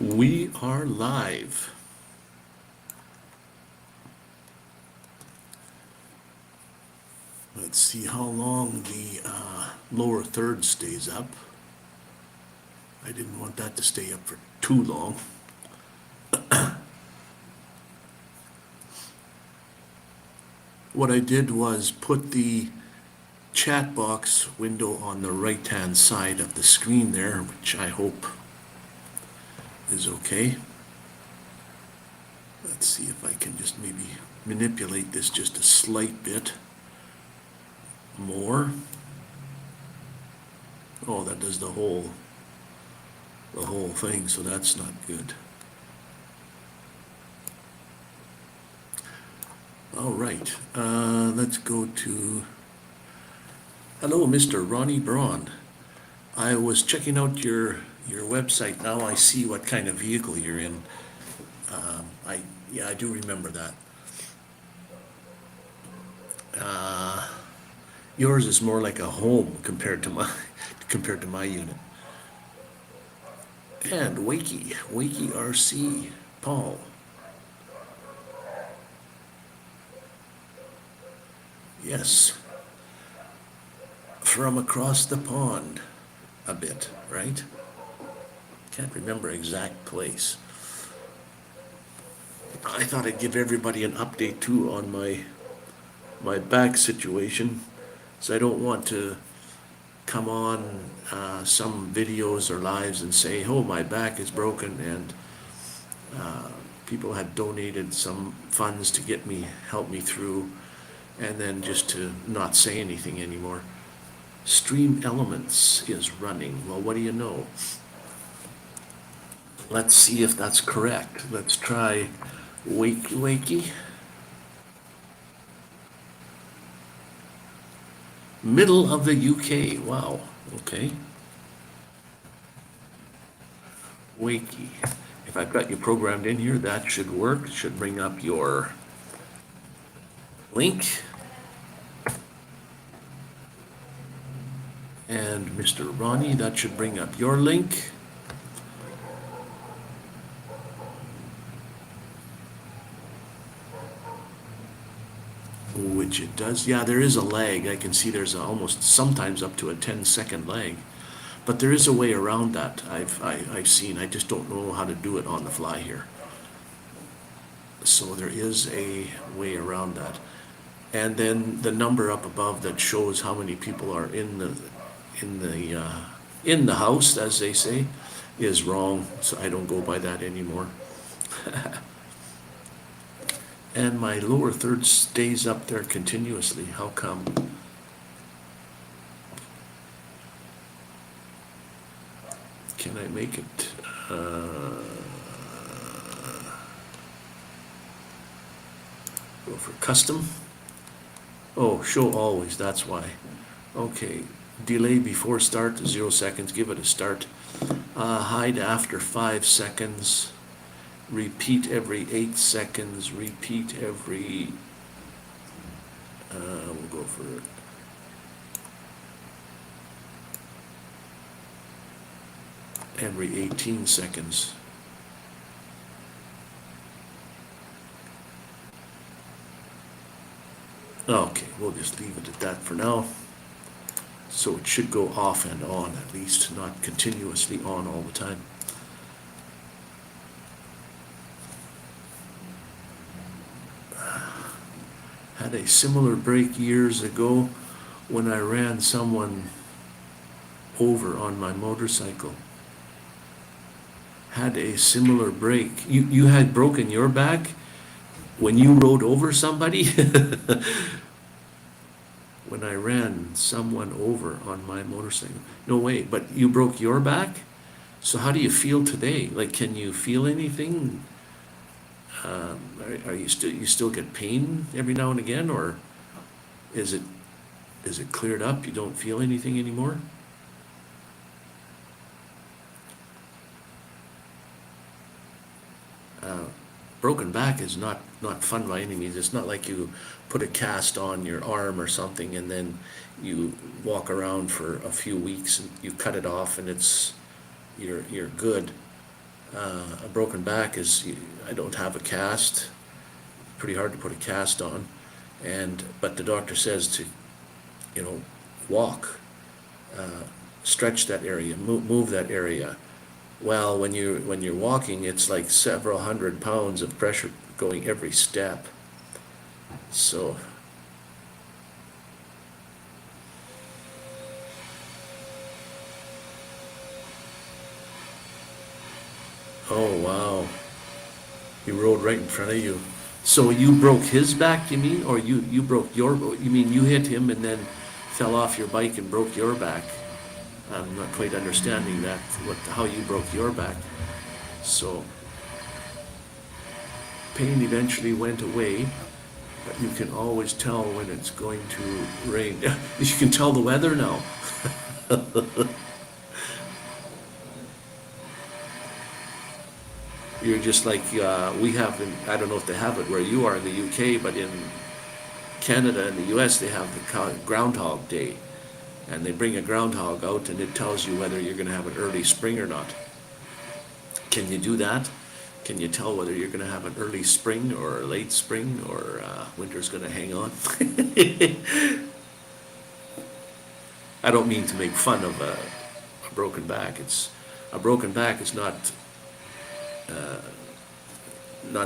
We are live. Let's see how long the lower third stays up. I didn't want that to stay up for too long. What I did was put the chat box window on the right-hand side of the screen there, which I hope is okay. Let's see if I can just maybe manipulate this just a slight bit more. Oh, that does the whole thing, so that's not good. All right, let's go to, hello, Mr. Ronney Braun. I was checking out your website. Now I see what kind of vehicle you're in. I do remember that. Yours is more like a home compared to my unit. And Wakey RC, Paul. Yes. From across the pond a bit, right? Can't remember exact place. I thought I'd give everybody an update too on my back situation. So I don't want to come on some videos or lives and say, oh, my back is broken, and people had donated some funds to help me through, and then just to not say anything anymore. Stream Elements is running. Well, what do you know? Let's see if that's correct. Let's try Wakey. Middle of the UK. Wow. Okay. Wakey. If I've got you programmed in here, that should work. It should bring up your link. And Mr. Ronney, that should bring up your link. Which it does. Yeah, there is a lag. I can see there's almost sometimes up to a 10-second lag. But there is a way around that I've seen. I just don't know how to do it on the fly here. So there is a way around that. And then the number up above that shows how many people are in the house, as they say, is wrong. So I don't go by that anymore. And my lower third stays up there continuously. How come? Can I make it? Go for custom. Oh, show always, that's why. Okay, delay before start, 0 seconds, give it a start. Hide after 5 seconds. Repeat every 8 seconds, repeat every, we'll go for every 18 seconds. Okay, we'll just leave it at that for now. So it should go off and on, at least, not continuously on all the time. Had a similar break years ago when I ran someone over on my motorcycle. Had a similar break. You had broken your back when you rode over somebody? When I ran someone over on my motorcycle. No way, but you broke your back? So how do you feel today? Like, can you feel anything? Are you still get pain every now and again, or is it cleared up? You don't feel anything anymore? Broken back is not fun by any means. It's not like you put a cast on your arm or something and then you walk around for a few weeks and you cut it off and you're good. A broken back is, I don't have a cast, pretty hard to put a cast on, but the doctor says to, walk, stretch that area, move that area. Well, when you're walking, it's like several hundred pounds of pressure going every step. So, oh wow, he rode right in front of you. So you broke his back, you mean, or you broke your? You mean you hit him and then fell off your bike and broke your back? I'm not quite understanding that, how you broke your back. So, pain eventually went away, but you can always tell when it's going to rain. You can tell the weather now. You're just like, we have, I don't know if they have it where you are in the UK, but in Canada and the US, they have the Groundhog Day. And they bring a groundhog out and it tells you whether you're going to have an early spring or not. Can you do that? Can you tell whether you're going to have an early spring or a late spring, or winter's going to hang on? I don't mean to make fun of a broken back. A broken back is not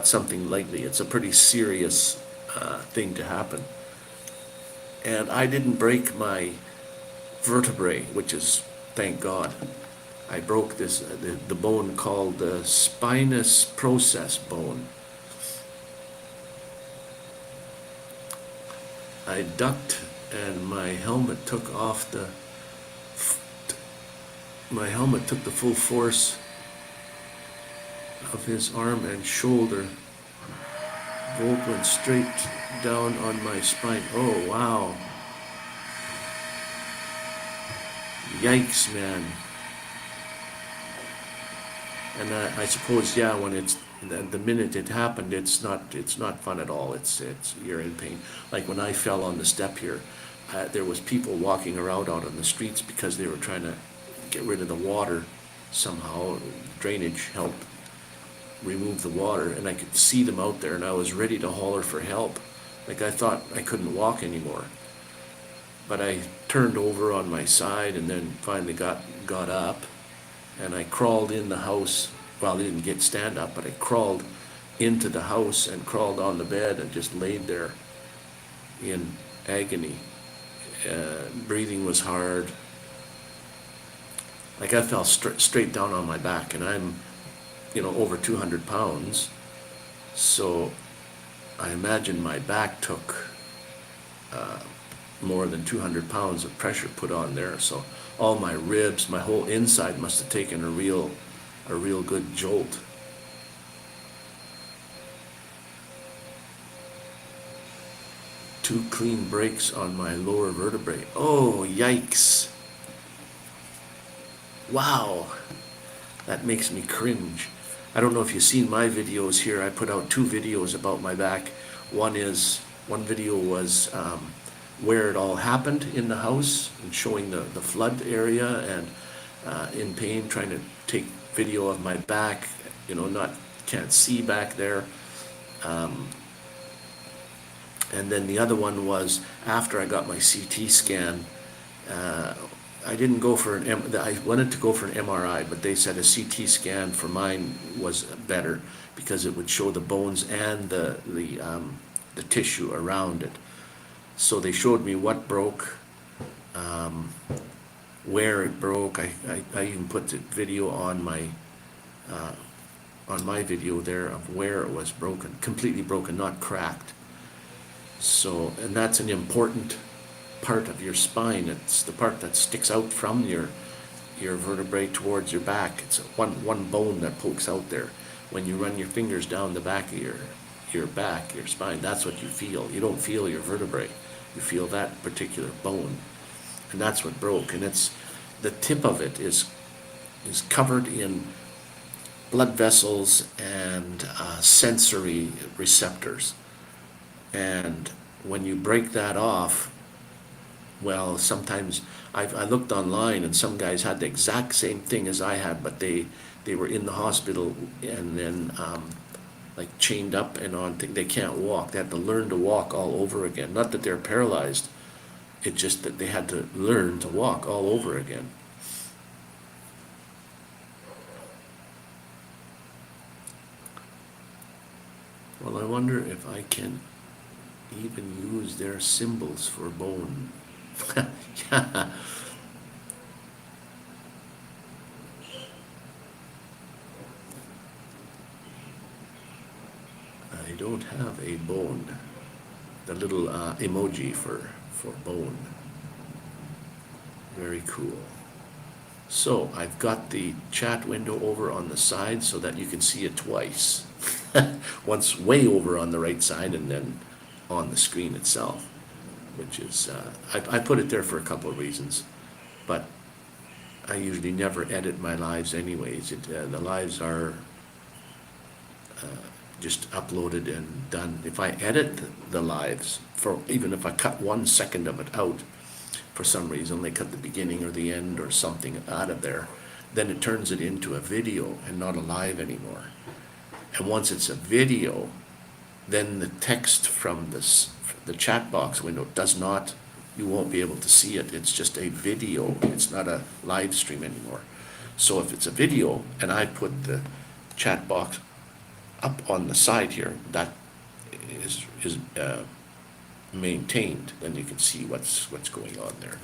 something lightly. It's a pretty serious thing to happen. And I didn't break my vertebrae, which is, thank God. I broke the bone called the spinous process bone. I ducked and my helmet took the full force of his arm and shoulder. Bolt went straight down on my spine. Oh wow. Yikes, man. And I suppose, yeah, when it's the minute it happened, it's not fun at all. It's you're in pain. Like when I fell on the step here, there was people walking around out on the streets because they were trying to get rid of the water somehow. Drainage helped remove the water, and I could see them out there, and I was ready to holler for help. Like I thought I couldn't walk anymore. But I turned over on my side and then finally got up, and I crawled in the house. Well, I didn't stand up, but I crawled into the house and crawled on the bed and just laid there in agony. Breathing was hard. Like I fell straight down on my back, and I'm, over 200 pounds. So I imagine my back took more than 200 pounds of pressure put on there. So all my ribs, my whole inside must have taken a real good jolt. Two clean breaks on my lower vertebrae. Oh, yikes. Wow. That makes me cringe. I don't know if you've seen my videos here. I put out 2 videos about my back. One video was where it all happened in the house and showing the flood area, and in pain, trying to take video of my back, can't see back there. And then the other one was after I got my CT scan. I didn't go for I wanted to go for an MRI, but they said a CT scan for mine was better because it would show the bones and the tissue around it. So they showed me what broke, where it broke. I even put the video on my video there of where it was broken, completely broken, not cracked. So, and that's an important part of your spine. It's the part that sticks out from your vertebrae towards your back. It's one bone that pokes out there. When you run your fingers down the back of your back, your spine, that's what you feel. You don't feel your vertebrae. You feel that particular bone. And that's what broke. And it's the tip of it is covered in blood vessels and sensory receptors. And when you break that off, well, sometimes I looked online and some guys had the exact same thing as I had, but they they were in the hospital and then like chained up and on, they can't walk. They had to learn to walk all over again. Not that they're paralyzed, it's just that they had to learn to walk all over again. Well, I wonder if I can even use their symbols for bone. Yeah. I don't have a bone. The little emoji for bone. Very cool. So I've got the chat window over on the side so that you can see it twice. Once way over on the right side and then on the screen itself, which is, I put it there for a couple of reasons, but I usually never edit my lives anyways. The lives are just uploaded and done. If I edit the lives, even if I cut 1 second of it out, for some reason, they cut the beginning or the end or something out of there, then it turns it into a video and not a live anymore. And once it's a video, then the text from the chat box window you won't be able to see it. It's just a video. It's not a live stream anymore. So if it's a video and I put the chat box up on the side here, that is maintained, then you can see what's going on there.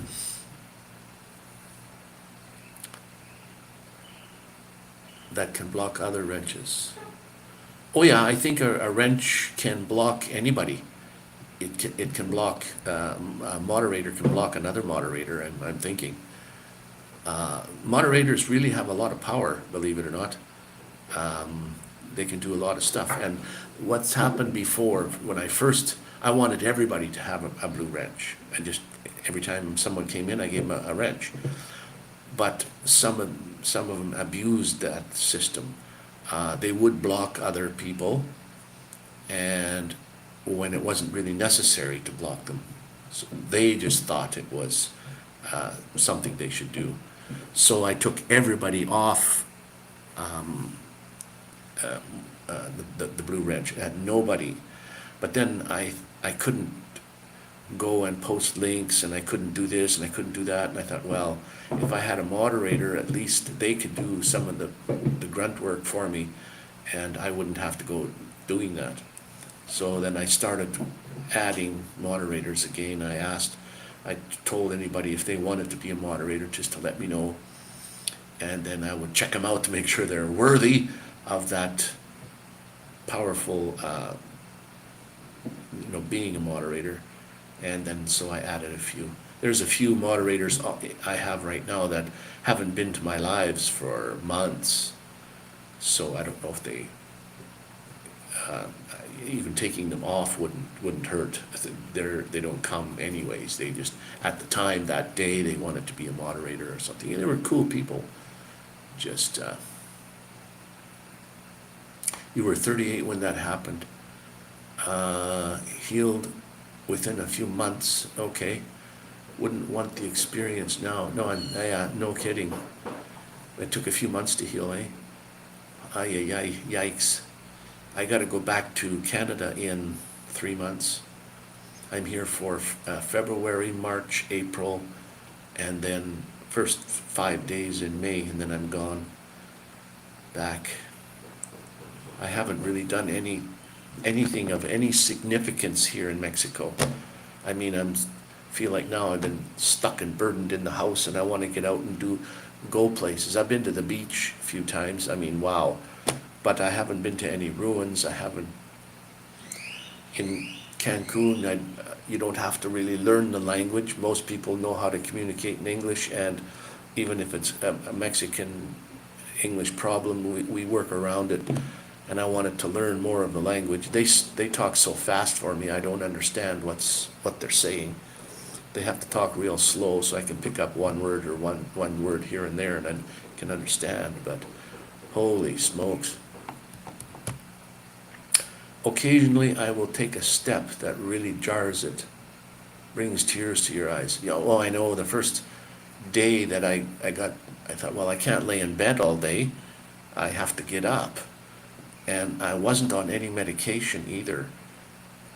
That can block other wrenches. Oh yeah, I think a wrench can block anybody. It can block, a moderator can block another moderator, and I'm thinking. Moderators really have a lot of power, believe it or not. They can do a lot of stuff. And what's happened before, when I wanted everybody to have a blue wrench. And just every time someone came in, I gave them a wrench. But some of them abused that system. They would block other people, and when it wasn't really necessary to block them. So they just thought it was something they should do. So I took everybody off the blue wrench. I had nobody. But then I couldn't go and post links, and I couldn't do this, and I couldn't do that. And I thought, well, if I had a moderator, at least they could do some of the grunt work for me, and I wouldn't have to go doing that. So then I started adding moderators again. I told anybody if they wanted to be a moderator just to let me know, and then I would check them out to make sure they're worthy of that powerful being a moderator. And then so I added a few. There's a few moderators I have right now that haven't been to my lives for months, so I don't know if they even taking them off wouldn't hurt. They don't come anyways. They just, at the time that day, they wanted to be a moderator or something, and they were cool people. Just you were 38 when that happened. Healed within a few months. Okay, wouldn't want the experience now. No, no kidding. It took a few months to heal, eh? Yikes. I got to go back to Canada in 3 months. I'm here for February, March, April, and then first 5 days in May, and then I'm gone back. I haven't really done anything of any significance here in Mexico. I mean, feel like now I've been stuck and burdened in the house, and I want to get out and go places. I've been to the beach a few times. I mean, wow. But I haven't been to any ruins. I haven't. In Cancun, you don't have to really learn the language. Most people know how to communicate in English, and even if it's a Mexican English problem, we work around it. And I wanted to learn more of the language. They talk so fast for me, I don't understand what they're saying. They have to talk real slow so I can pick up one word or one word here and there, and I can understand. But holy smokes. Occasionally I will take a step that really jars it, brings tears to your eyes. Well, I know the first day that I thought, well, I can't lay in bed all day. I have to get up. And I wasn't on any medication either.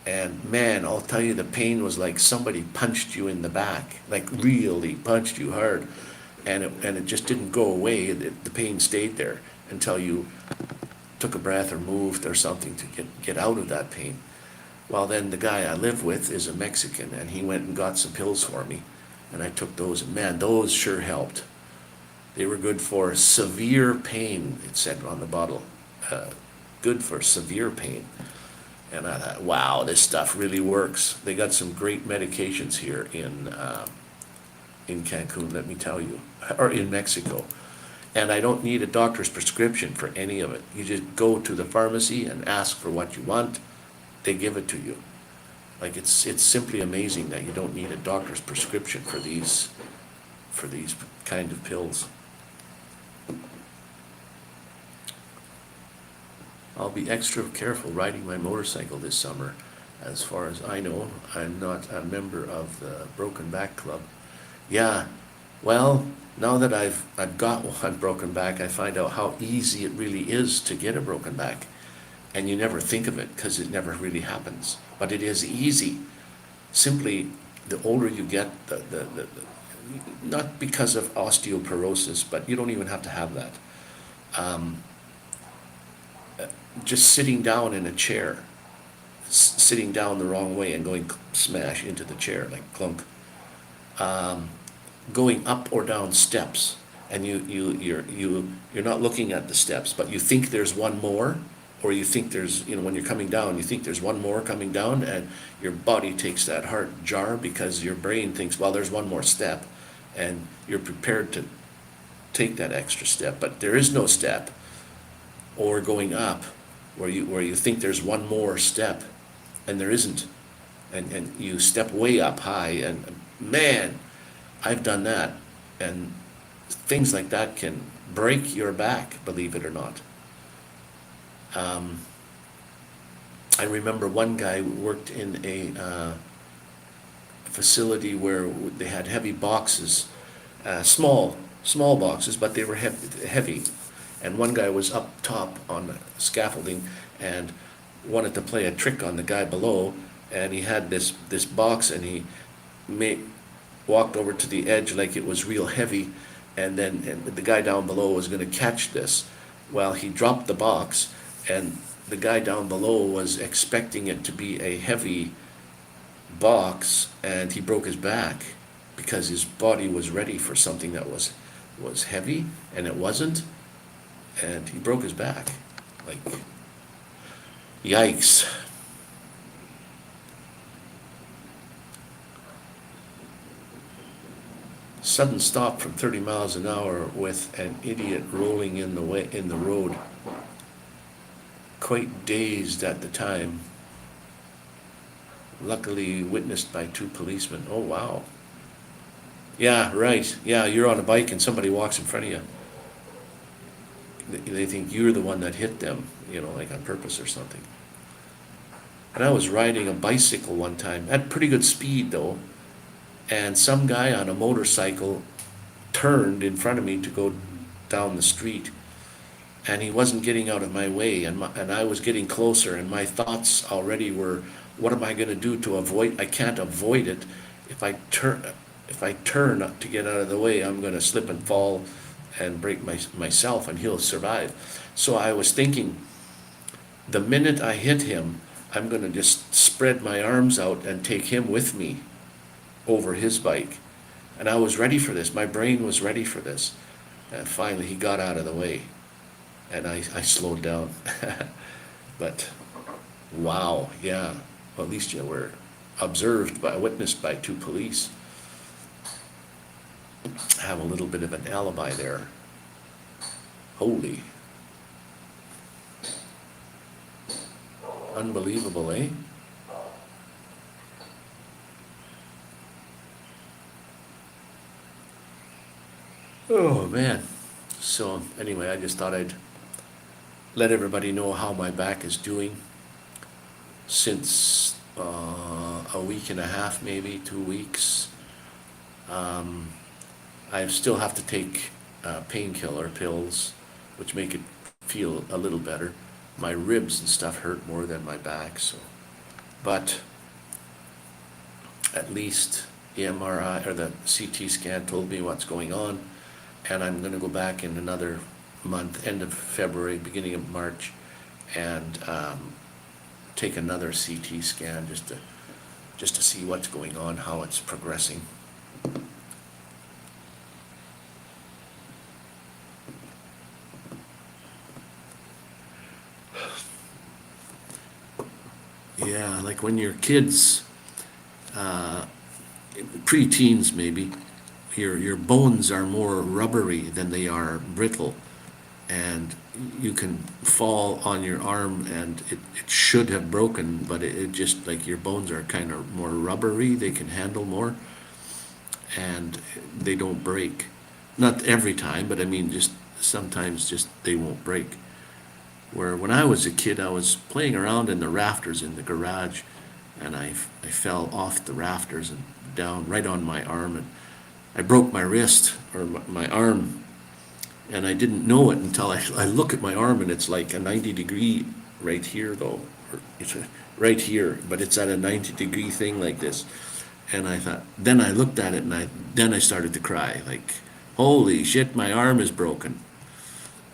And man, I'll tell you, the pain was like somebody punched you in the back, like really punched you hard. And it just didn't go away. The pain stayed there until you took a breath or moved or something to get out of that pain. Well, then the guy I live with is a Mexican, and he went and got some pills for me. And I took those, and man, those sure helped. They were good for severe pain, it said on the bottle. Good for severe pain. And I thought, wow, this stuff really works. They got some great medications here in Cancun, let me tell you, or in Mexico. And I don't need a doctor's prescription for any of it. You just go to the pharmacy and ask for what you want. They give it to you. Like it's simply amazing that you don't need a doctor's prescription for these kind of pills. I'll be extra careful riding my motorcycle this summer. As far as I know, I'm not a member of the Broken Back Club. Yeah, well, now that I've got one broken back, I find out how easy it really is to get a broken back. And you never think of it because it never really happens. But it is easy. Simply, the older you get, not because of osteoporosis, but you don't even have to have that. Just sitting down in a chair, sitting down the wrong way and going smash into the chair, like clunk. Going up or down steps, and you're not looking at the steps, but you think there's one more, or you think there's, when you're coming down, you think there's one more coming down, and your body takes that heart jar because your brain thinks, well, there's one more step, and you're prepared to take that extra step, but there is no step. Or going up, where you think there's one more step, and there isn't, and you step way up high, and man, I've done that, and things like that can break your back, believe it or not. I remember one guy worked in a facility where they had heavy boxes, small boxes, but they were heavy. And one guy was up top on the scaffolding and wanted to play a trick on the guy below, and he had this box, and he walked over to the edge like it was real heavy, and the guy down below was going to catch this. Well, he dropped the box, and the guy down below was expecting it to be a heavy box, and he broke his back because his body was ready for something that was heavy, and it wasn't, and he broke his back. Like, yikes. Sudden stop from 30 miles an hour with an idiot rolling in the road. Quite dazed at the time. Luckily witnessed by 2 policemen. Oh, wow. Yeah, right. Yeah, you're on a bike and somebody walks in front of you. They think you're the one that hit them, like on purpose or something. And I was riding a bicycle one time, at pretty good speed though, and some guy on a motorcycle turned in front of me to go down the street, and he wasn't getting out of my way, and I was getting closer, and my thoughts already were, what am I going to do to avoid? I can't avoid it. If I turn to get out of the way, I'm going to slip and fall and break myself, and he'll survive. So I was thinking, the minute I hit him, I'm going to just spread my arms out and take him with me over his bike. And I was ready for this. My brain was ready for this. And finally he got out of the way, and I slowed down. But wow, yeah. Well, at least you were witnessed by 2 police. Have a little bit of an alibi there. Holy. Unbelievable, eh? Oh, man. So, anyway, I just thought I'd let everybody know how my back is doing since a week and a half, maybe 2 weeks. I still have to take painkiller pills, which make it feel a little better. My ribs and stuff hurt more than my back, so. But at least the MRI or the CT scan told me what's going on, and I'm gonna go back in another month, end of February, beginning of March, and take another CT scan just to see what's going on, how it's progressing. Yeah, like when your kids, pre-teens maybe, your bones are more rubbery than they are brittle, and you can fall on your arm and it should have broken, but it just, like, your bones are kind of more rubbery, they can handle more, and they don't break. Not every time, but I mean, just sometimes just they won't break. Where when I was a kid, I was playing around in the rafters in the garage, and I fell off the rafters and down right on my arm, and I broke my wrist, or my arm, and I didn't know it until I look at my arm, and it's like a 90-degree right here, though. It's right here, but it's at a 90-degree thing like this. And I thought, then I looked at it, and then I started to cry, like, holy shit, my arm is broken.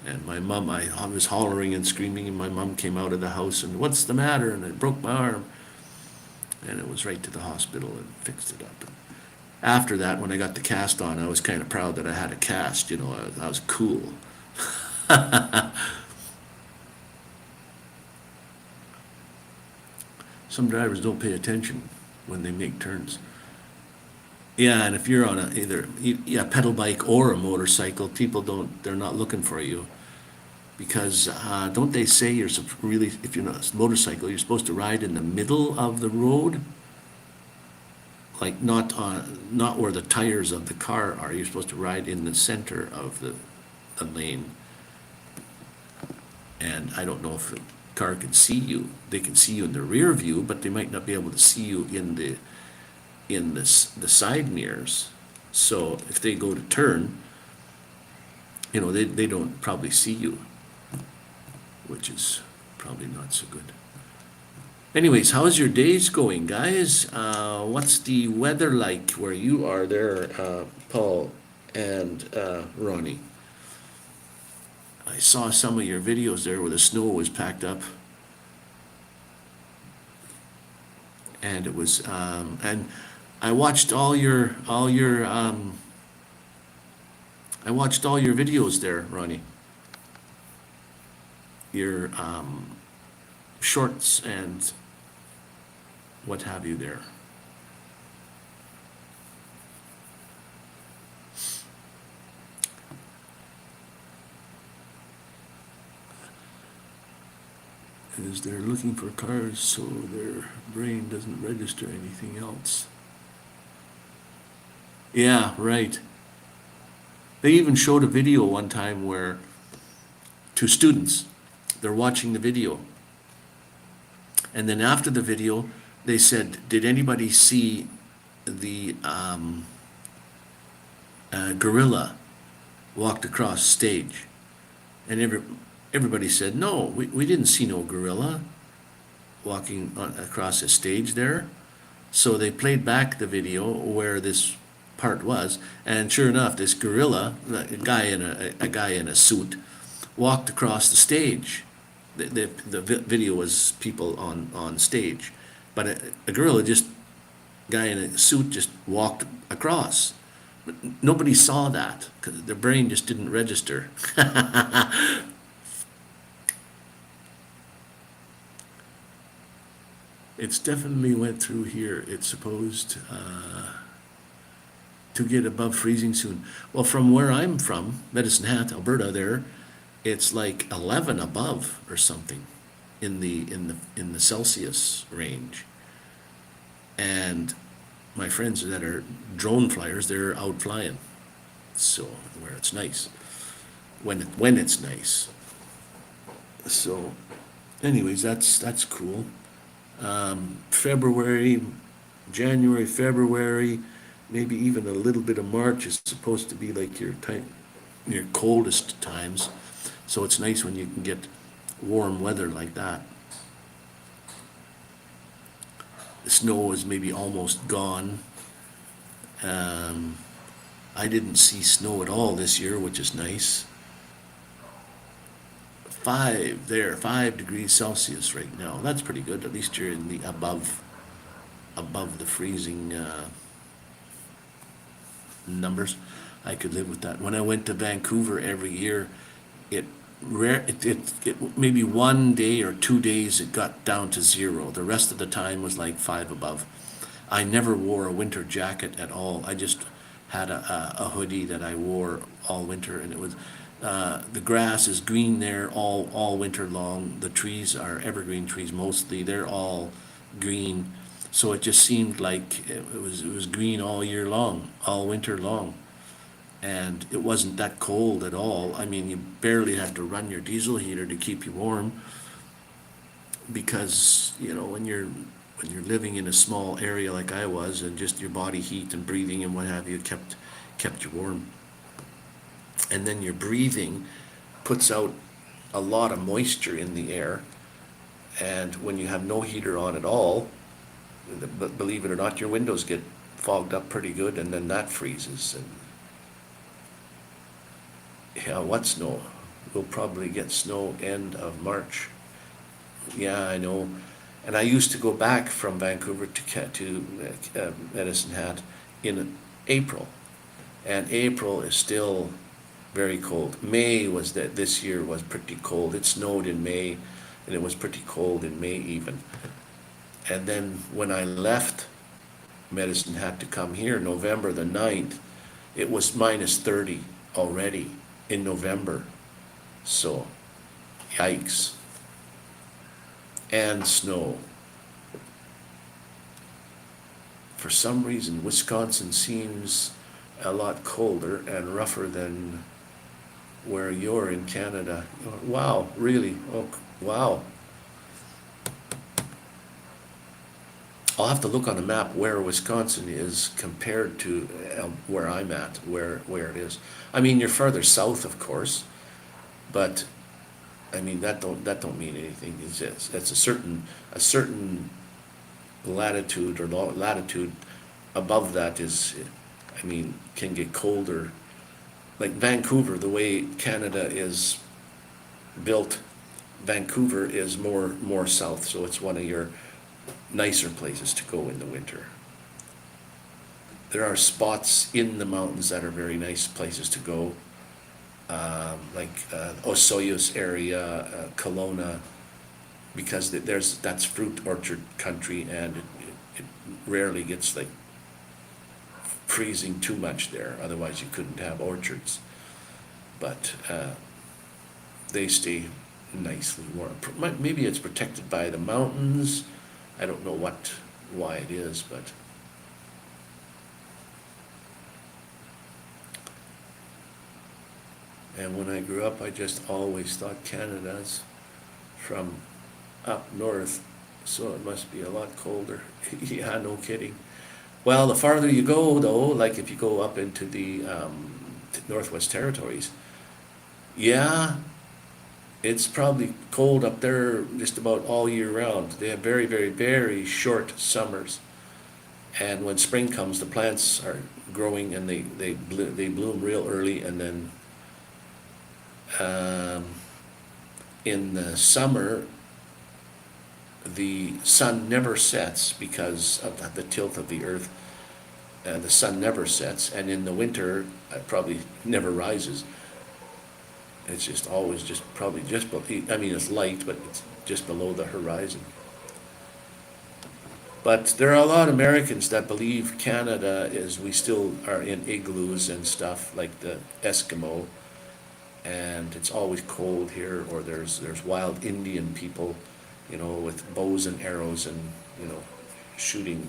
And my mom, I was hollering and screaming, and my mom came out of the house, and what's the matter? And I broke my arm. And it was right to the hospital and fixed it up. After that, when I got the cast on, I was kind of proud that I had a cast, you know, I was cool. Some drivers don't pay attention when they make turns. Yeah, and if you're on either a pedal bike or a motorcycle, they're not looking for you. Because don't they say really, if you're not a motorcycle, you're supposed to ride in the middle of the road? Like not where the tires of the car are. You're supposed to ride in the center of the lane. And I don't know if the car can see you. They can see you in the rear view, but they might not be able to see you in the side mirrors. So if they go to turn, you know, they don't probably see you, which is probably not so good. Anyways, how's your days going, guys? What's the weather like where you are there, Paul and Ronney? I saw some of your videos there where the snow was packed up. And it was, and I watched all your videos there, Ronney. Your shorts and what have you there. Is they're looking for cars so their brain doesn't register anything else. Yeah, right. They even showed a video one time where two students, they're watching the video. And then after the video, they said, did anybody see the gorilla walked across stage? And everybody said, no, we didn't see no gorilla walking across the stage there. So they played back the video where this part was, and sure enough, this gorilla, a guy in a suit, walked across the stage. The video was people on stage, but a gorilla, guy in a suit just walked across. But nobody saw that because their brain just didn't register. It's definitely went through here. It's supposed to get above freezing soon. Well, from where I'm from, Medicine Hat, Alberta, there, it's like 11 above or something in the Celsius range. And my friends that are drone flyers, they're out flying. So where it's nice, when it's nice. So, anyways, that's cool. January, February, maybe even a little bit of March is supposed to be like your coldest times. So it's nice when you can get warm weather like that. The snow is maybe almost gone. I didn't see snow at all this year, which is nice. 5 degrees Celsius right now. That's pretty good. At least you're in the above the freezing numbers. I could live with that. When I went to Vancouver every year, it maybe 1 day or 2 days it got down to 0. The rest of the time was like 5 above. I never wore a winter jacket at all. I just had a hoodie that I wore all winter, and it was the grass is green there all winter long. The trees are evergreen trees mostly. They're all green, so it just seemed like it was green all year long, all winter long. And it wasn't that cold at all. I mean, you barely had to run your diesel heater to keep you warm, because when you're living in a small area like I was, and just your body heat and breathing and what have you kept you warm. And then your breathing puts out a lot of moisture in the air, and when you have no heater on at all, but believe it or not, your windows get fogged up pretty good, and then that freezes. And yeah, what snow? We'll probably get snow end of March. Yeah, I know. And I used to go back from Vancouver to Medicine Hat in April, and April is still very cold. May was this year was pretty cold. It snowed in May, and it was pretty cold in May even. And then when I left Medicine Hat to come here, November the 9th, it was minus 30 already in November. So, yikes. And snow. For some reason, Wisconsin seems a lot colder and rougher than where you're in Canada. Wow, really? Oh, wow. I'll have to look on a map where Wisconsin is compared to where I'm at, where it is. I mean, you're further south, of course, but I mean that don't mean anything. It's a certain latitude or latitude above that is, I mean, can get colder. Like Vancouver, the way Canada is built, Vancouver is more south, so it's one of your nicer places to go in the winter. There are spots in the mountains that are very nice places to go, like Osoyoos area, Kelowna, because that's fruit orchard country, and it rarely gets like freezing too much there. Otherwise, you couldn't have orchards. But they stay nicely warm. Maybe it's protected by the mountains. I don't know why it is, but and when I grew up, I just always thought Canada's from up north, so it must be a lot colder. Yeah, no kidding. Well, the farther you go, though, like if you go up into the Northwest Territories, yeah, it's probably cold up there just about all year round. They have very, very, very short summers. And when spring comes, the plants are growing and they bloom real early, and then in the summer, the sun never sets because of the tilt of the earth. The sun never sets, and in the winter, it probably never rises. It's just always probably just below, I mean, it's light, but it's just below the horizon. But there are a lot of Americans that believe Canada we still are in igloos and stuff, like the Eskimo, and it's always cold here, or there's wild Indian people, with bows and arrows and, shooting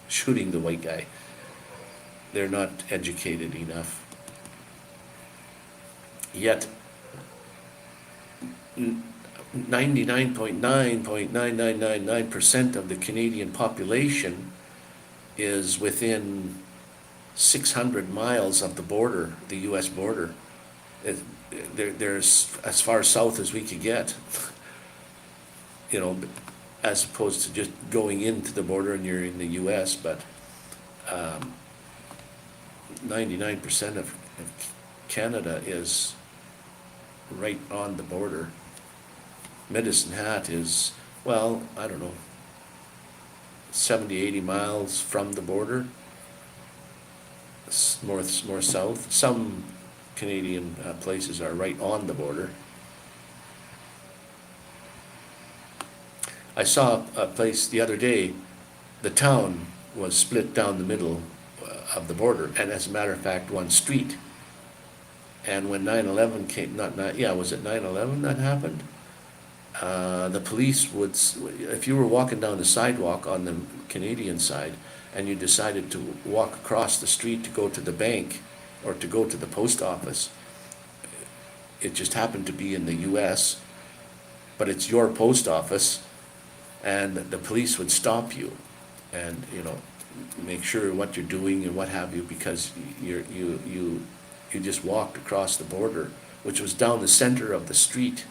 the white guy. They're not educated enough. Yet 99.99999% of the Canadian population is within 600 miles of the border, the US border. it, there's as far south as we could get, you know, as opposed to just going into the border and you're in the US, but 99% of Canada is right on the border. Medicine Hat is, well, I don't know, 70, 80 miles from the border, more south. Some Canadian places are right on the border. I saw a place the other day, the town was split down the middle of the border, and as a matter of fact, one street. And when 9/11 came, was it 9/11 that happened? The police would, if you were walking down the sidewalk on the Canadian side and you decided to walk across the street to go to the bank or to go to the post office, it just happened to be in the US, but it's your post office, and the police would stop you and, you know, make sure what you're doing and what have you, because you just walked across the border, which was down the center of the street.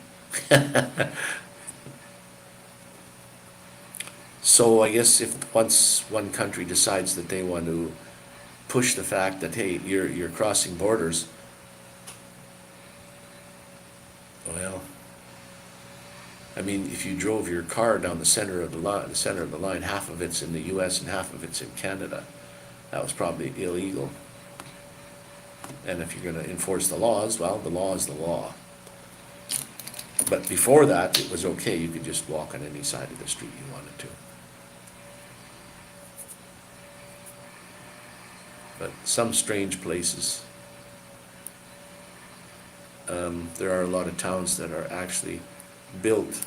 So I guess if once one country decides that they want to push the fact that, hey, you're crossing borders, well, I mean, if you drove your car down the center of the line, half of it's in the US and half of it's in Canada, that was probably illegal. And if you're going to enforce the laws, well, the law is the law. But before that, it was okay. You could just walk on any side of the street you wanted to. But some strange places, there are a lot of towns that are actually built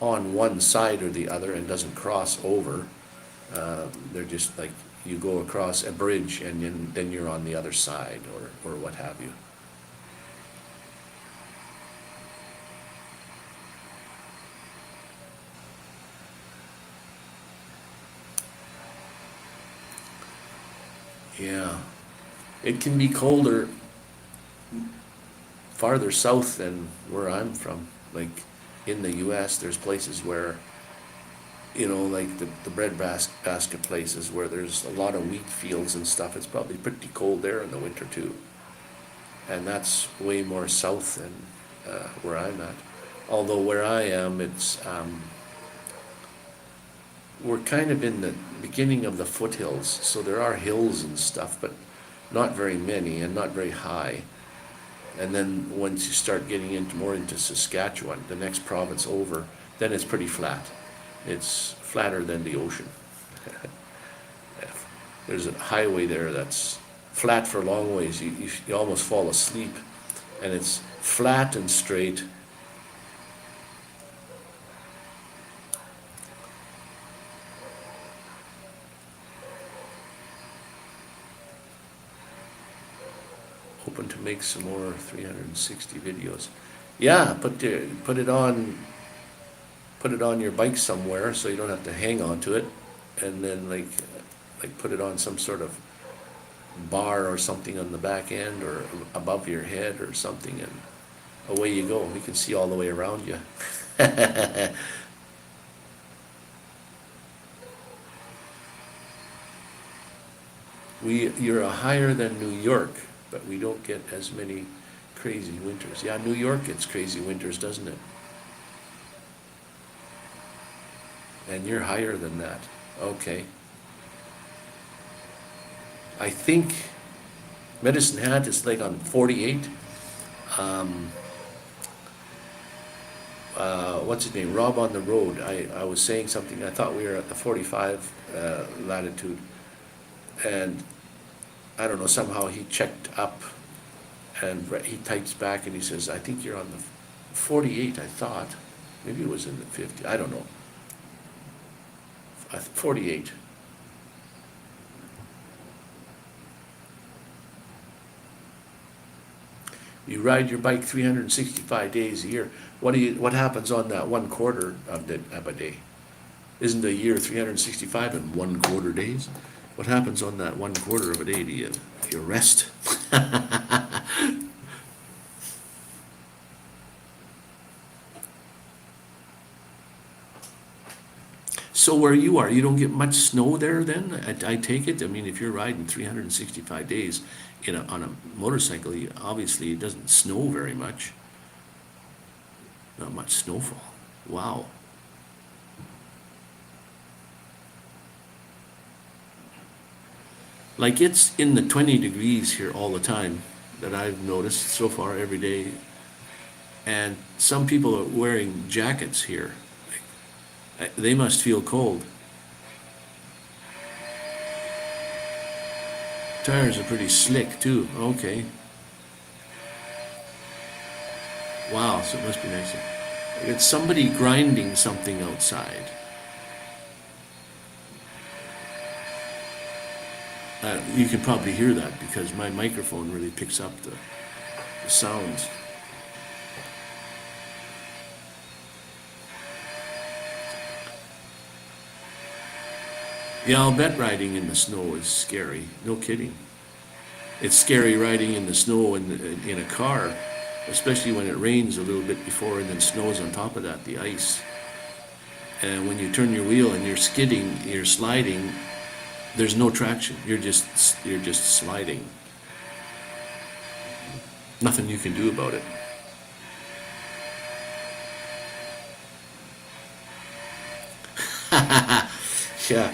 on one side or the other and doesn't cross over. They're just like, you go across a bridge and then you're on the other side, or what have you. Yeah, it can be colder farther south than where I'm from. Like in the US, there's places where, you know, like the breadbasket places where there's a lot of wheat fields and stuff. It's probably pretty cold there in the winter too. And that's way more south than where I'm at. Although where I am, it's we're kind of in the beginning of the foothills, so there are hills and stuff, but not very many and not very high. And then once you start getting more into Saskatchewan, the next province over, then it's pretty flat. It's flatter than the ocean. There's a highway there that's flat for long ways. You almost fall asleep, and it's flat and straight. Hoping to make some more 360 videos. Yeah, put it on your bike somewhere so you don't have to hang on to it, and then like put it on some sort of bar or something on the back end or above your head or something, and away you go. You can see all the way around you. You're higher than New York, but we don't get as many crazy winters. Yeah, New York gets crazy winters, doesn't it? And you're higher than that. Okay. I think Medicine Hat is like on 48. What's his name? Rob on the Road. I was saying something. I thought we were at the 45 latitude. And I don't know, somehow he checked up and he types back and he says, I think you're on the 48, I thought. Maybe it was in the 50, I don't know. 48. You ride your bike 365 days a year. What happens on that 1/4 of a day? Isn't a year 365 and 1/4 days? What happens on that 1/4 of a day? Do you rest? So where you are, you don't get much snow there then? I take it, I mean, if you're riding 365 days on a motorcycle, obviously it doesn't snow very much. Not much snowfall. Wow. Like it's in the 20 degrees here all the time that I've noticed so far every day. And some people are wearing jackets here. They must feel cold. Tires are pretty slick too. Okay. Wow, so it must be nice. It's somebody grinding something outside. You can probably hear that because my microphone really picks up the sounds. Yeah, I'll bet riding in the snow is scary. No kidding. It's scary riding in the snow in a car, especially when it rains a little bit before and then snows on top of that, the ice. And when you turn your wheel and you're skidding, you're sliding, there's no traction. You're just sliding. Nothing you can do about it. Yeah,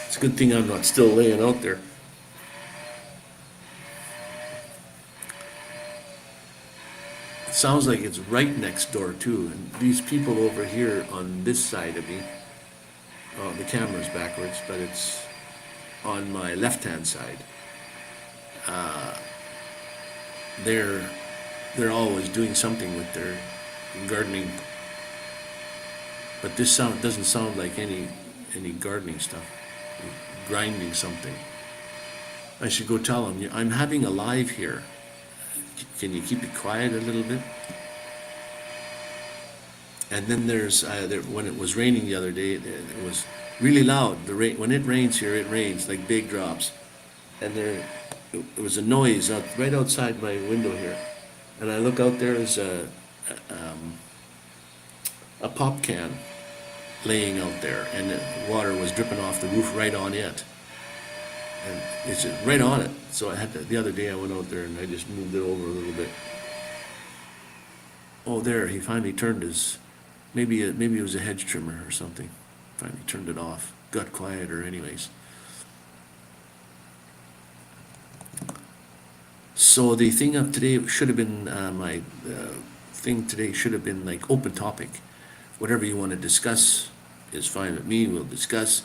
it's a good thing I'm not still laying out there. It sounds like it's right next door too, and these people over here on this side of me, oh, the camera's backwards, but it's on my left-hand side. They're always doing something with their gardening, but this doesn't sound like any gardening stuff. Grinding something. I should go tell them I'm having a live here. Can you keep it quiet a little bit? And then there's when it was raining the other day, it was really loud. The rain, when it rains here, it rains like big drops, and it was a noise right outside my window here, and I look out there, there's a pop can laying out there, and the water was dripping off the roof right on it, and it's just right on it. So I had to, the other day I went out there and I just moved it over a little bit. Oh, there, he finally turned his, maybe it was a hedge trimmer or something. Finally turned it off. Got quieter anyways. So the thing of today should have been, my thing today should have been like open topic. Whatever you want to discuss is fine with me, we'll discuss.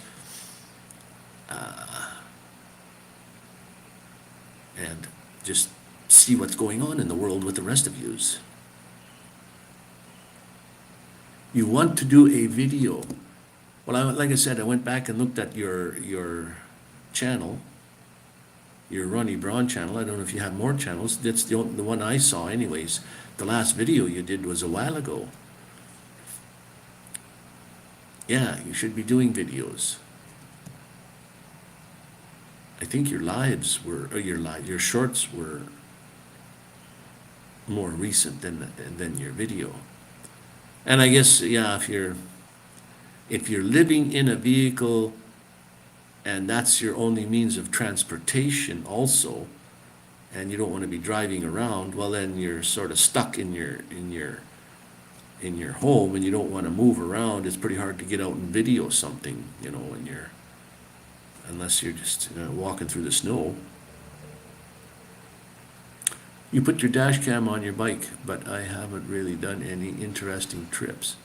And just see what's going on in the world with the rest of yous. You want to do a video. Well, like I said, I went back and looked at your channel, your Ronney Braun channel. I don't know if you have more channels. That's the one I saw anyways. The last video you did was a while ago. Yeah, you should be doing videos. I think your lives were, or your shorts were more recent than your video. And I guess, yeah, if you're living in a vehicle and that's your only means of transportation also, and you don't want to be driving around, well then you're sort of stuck in your home and you don't want to move around. It's pretty hard to get out and video something, when unless you're just walking through the snow. You put your dash cam on your bike, but I haven't really done any interesting trips.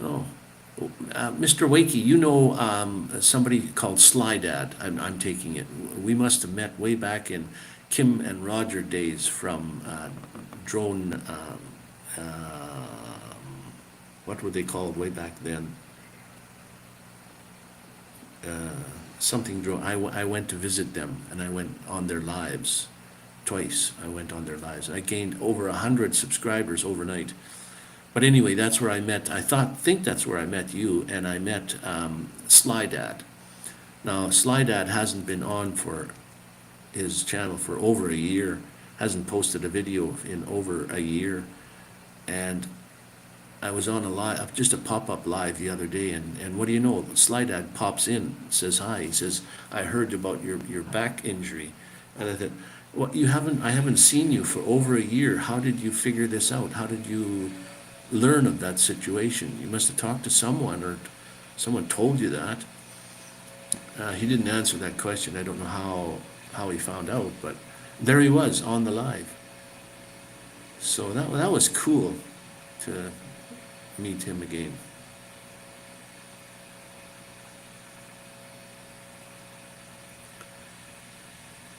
Oh, Mr. Wakey, somebody called Sly Dad. I'm taking it. We must have met way back in Kim and Roger days from drone. What were they called way back then? Something drone. I went to visit them, and I went on their lives twice. I went on their lives. I gained over 100 subscribers overnight. But anyway, that's where I met. Think that's where I met you, and I met Sly Dad. Now, Sly Dad hasn't been on for his channel for over a year. Hasn't posted a video in over a year, and I was on a live, just a pop-up live the other day, and what do you know? Slide Ad pops in, says hi. He says, I heard about your back injury. And I thought, well, I haven't seen you for over a year. How did you figure this out? How did you learn of that situation? You must have talked to someone, or someone told you that. He didn't answer that question. I don't know how he found out, but there he was on the live. So that was cool to meet him again.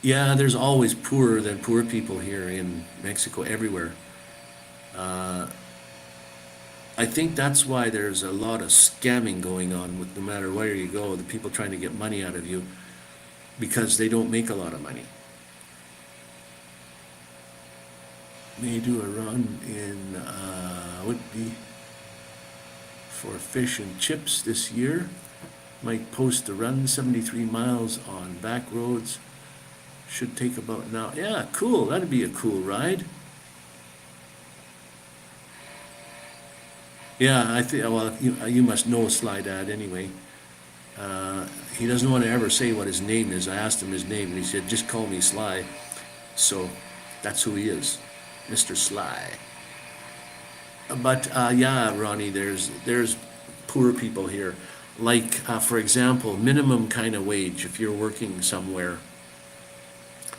Yeah, there's always poorer than poor people here in Mexico, everywhere. I think that's why there's a lot of scamming going on with no matter where you go, the people trying to get money out of you because they don't make a lot of money. May do a run in Whitby for fish and chips this year. Might post the run, 73 miles on back roads. Should take about an hour. Yeah, cool. That'd be a cool ride. Yeah, I think, well, you must know Slide Ad anyway. He doesn't want to ever say what his name is. I asked him his name, and he said, just call me Sly. So that's who he is, Mr. Sly. But yeah, Ronnie, there's poor people here. Like, for example, minimum kind of wage, if you're working somewhere,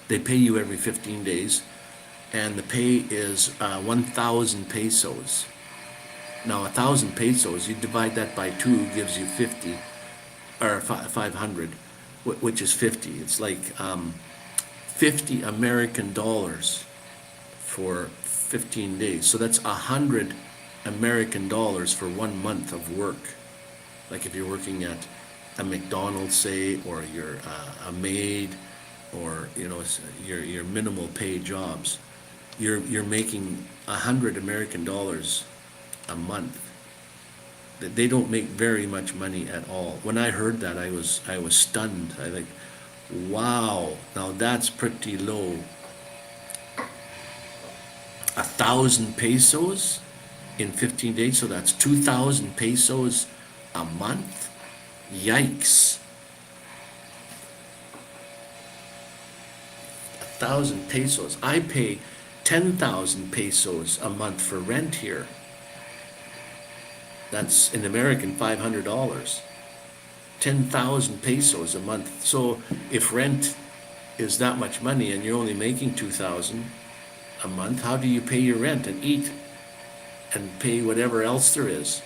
they pay you every 15 days, and the pay is 1,000 pesos. Now, 1,000 pesos, you divide that by 2, gives you 50, or 500, which is 50. It's like 50 American dollars for 15 days. So that's 100 American dollars for 1 month of work. Like if you're working at a McDonald's, say, or you're a maid, or your minimal pay jobs, you're making 100 American dollars a month. They don't make very much money at all. When I heard that, I was stunned. I think, wow, now that's pretty low. 1,000 pesos in 15 days, so that's 2,000 pesos a month. Yikes. 1,000 pesos. I pay 10,000 pesos a month for rent here. That's in American $500. 10,000 pesos a month. So if rent is that much money and you're only making 2,000 a month, how do you pay your rent and eat and pay whatever else there is?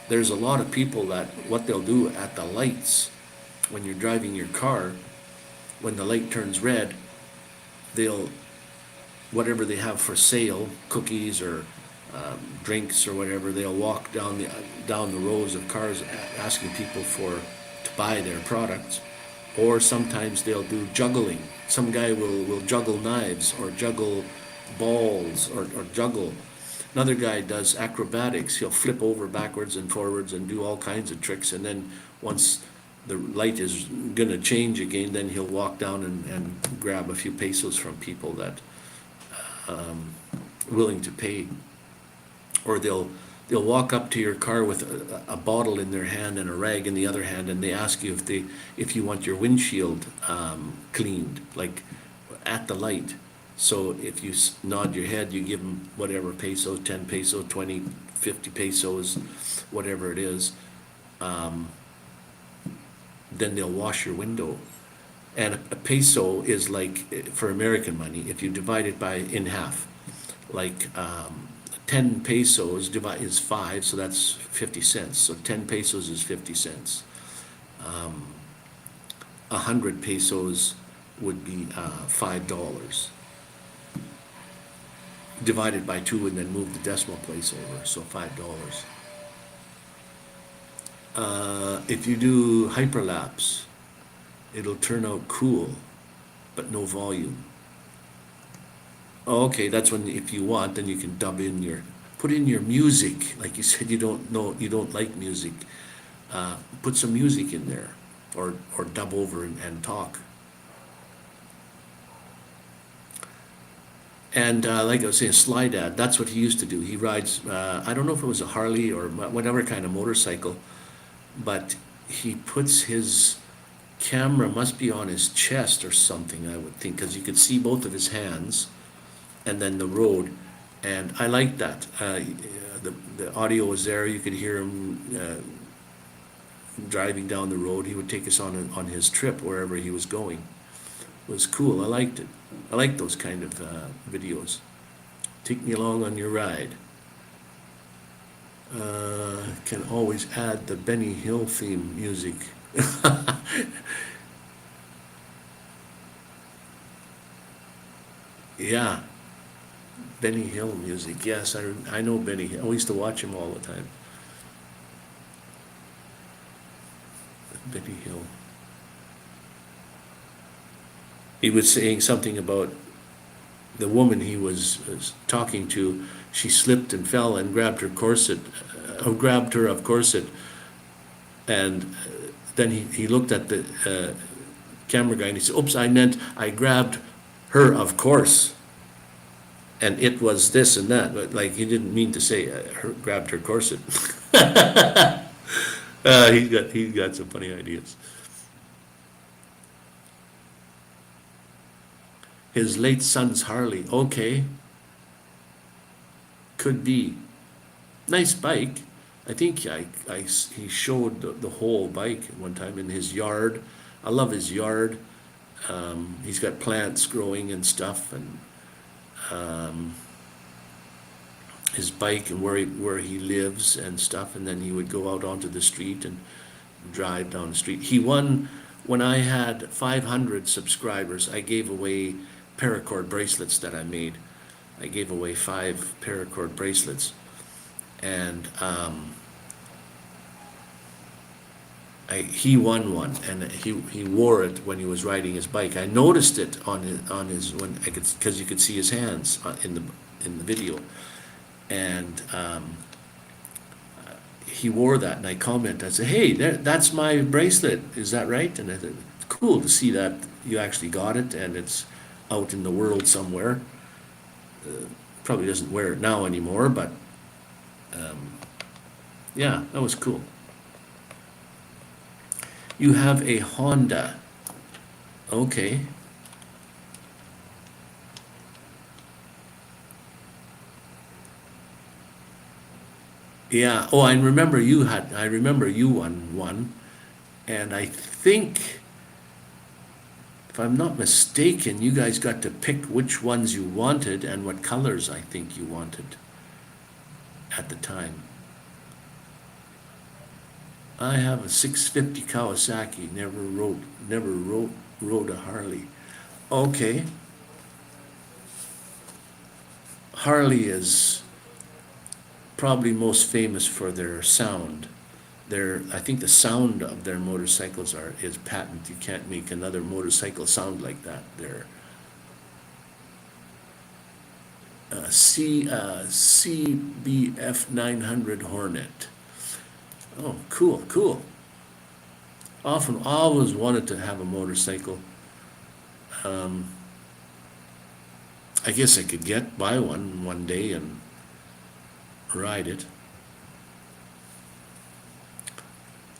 There's a lot of people that what they'll do at the lights when you're driving your car, when the light turns red, they'll, whatever they have for sale, cookies or drinks or whatever, they'll walk down the rows of cars asking people to buy their products. Or sometimes they'll do juggling. Some guy will juggle knives or juggle balls or juggle. Another guy does acrobatics. He'll flip over backwards and forwards and do all kinds of tricks, and then once the light is gonna change again, then he'll walk down and grab a few pesos from people that willing to pay. Or they'll walk up to your car with a bottle in their hand and a rag in the other hand, and they ask you if you want your windshield cleaned, like at the light. So if you nod your head, you give them whatever peso, 10 peso, 20, 50 pesos, whatever it is. Then they'll wash your window. And a peso is like, for American money, if you divide it in half, like 10 pesos is 5, so that's 50 cents. So 10 pesos is 50 cents. 100 pesos would be $5. Divided by 2 and then move the decimal place over, so $5. If you do hyperlapse, it'll turn out cool, but no volume. Oh, okay, that's when, if you want, then you can put in your music. Like you said, you don't like music. Put some music in there, or dub over and talk. And like I was saying, Sly Dad, that's what he used to do. He rides, I don't know if it was a Harley or whatever kind of motorcycle, but he puts his camera, must be on his chest or something, I would think, because you could see both of his hands and then the road. And I liked that. The audio was there. You could hear him driving down the road. He would take us on his trip wherever he was going. It was cool. I liked it. I like those kind of videos. Take me along on your ride. Can always add the Benny Hill theme music. Yeah, Benny Hill music. Yes, I know Benny Hill. I used to watch him all the time. Benny Hill. He was saying something about the woman he was talking to. She slipped and fell and grabbed her corset, grabbed her of corset, and then he looked at the camera guy and he said, "Oops, I meant I grabbed her, of course." And it was this and that, but like he didn't mean to say grabbed her corset. He's got some funny ideas. His late son's Harley. Okay. Could be. Nice bike. I think he showed the whole bike at one time in his yard. I love his yard. He's got plants growing and stuff, and his bike and where he lives and stuff, and then he would go out onto the street and drive down the street. He won when I had 500 subscribers. I gave away paracord bracelets that I made. I gave away 5 paracord bracelets, and he won one, and he wore it when he was riding his bike. I noticed it on his when I could, because you could see his hands in the video, and he wore that, and I commented. I said, "Hey, that's my bracelet. Is that right?" And I said, "It's cool to see that you actually got it, and it's out in the world somewhere." Probably doesn't wear it now anymore, but yeah, that was cool. You have a Honda. Okay. Yeah. Oh, I remember you won one, and I think, if I'm not mistaken, you guys got to pick which ones you wanted and what colors I think you wanted at the time. I have a 650 Kawasaki, never rode a Harley. Okay. Harley is probably most famous for their sound. I think the sound of their motorcycles is patent. You can't make another motorcycle sound like that. They're CBF 900 Hornet. Oh, cool. Always wanted to have a motorcycle. I guess I could buy one day and ride it.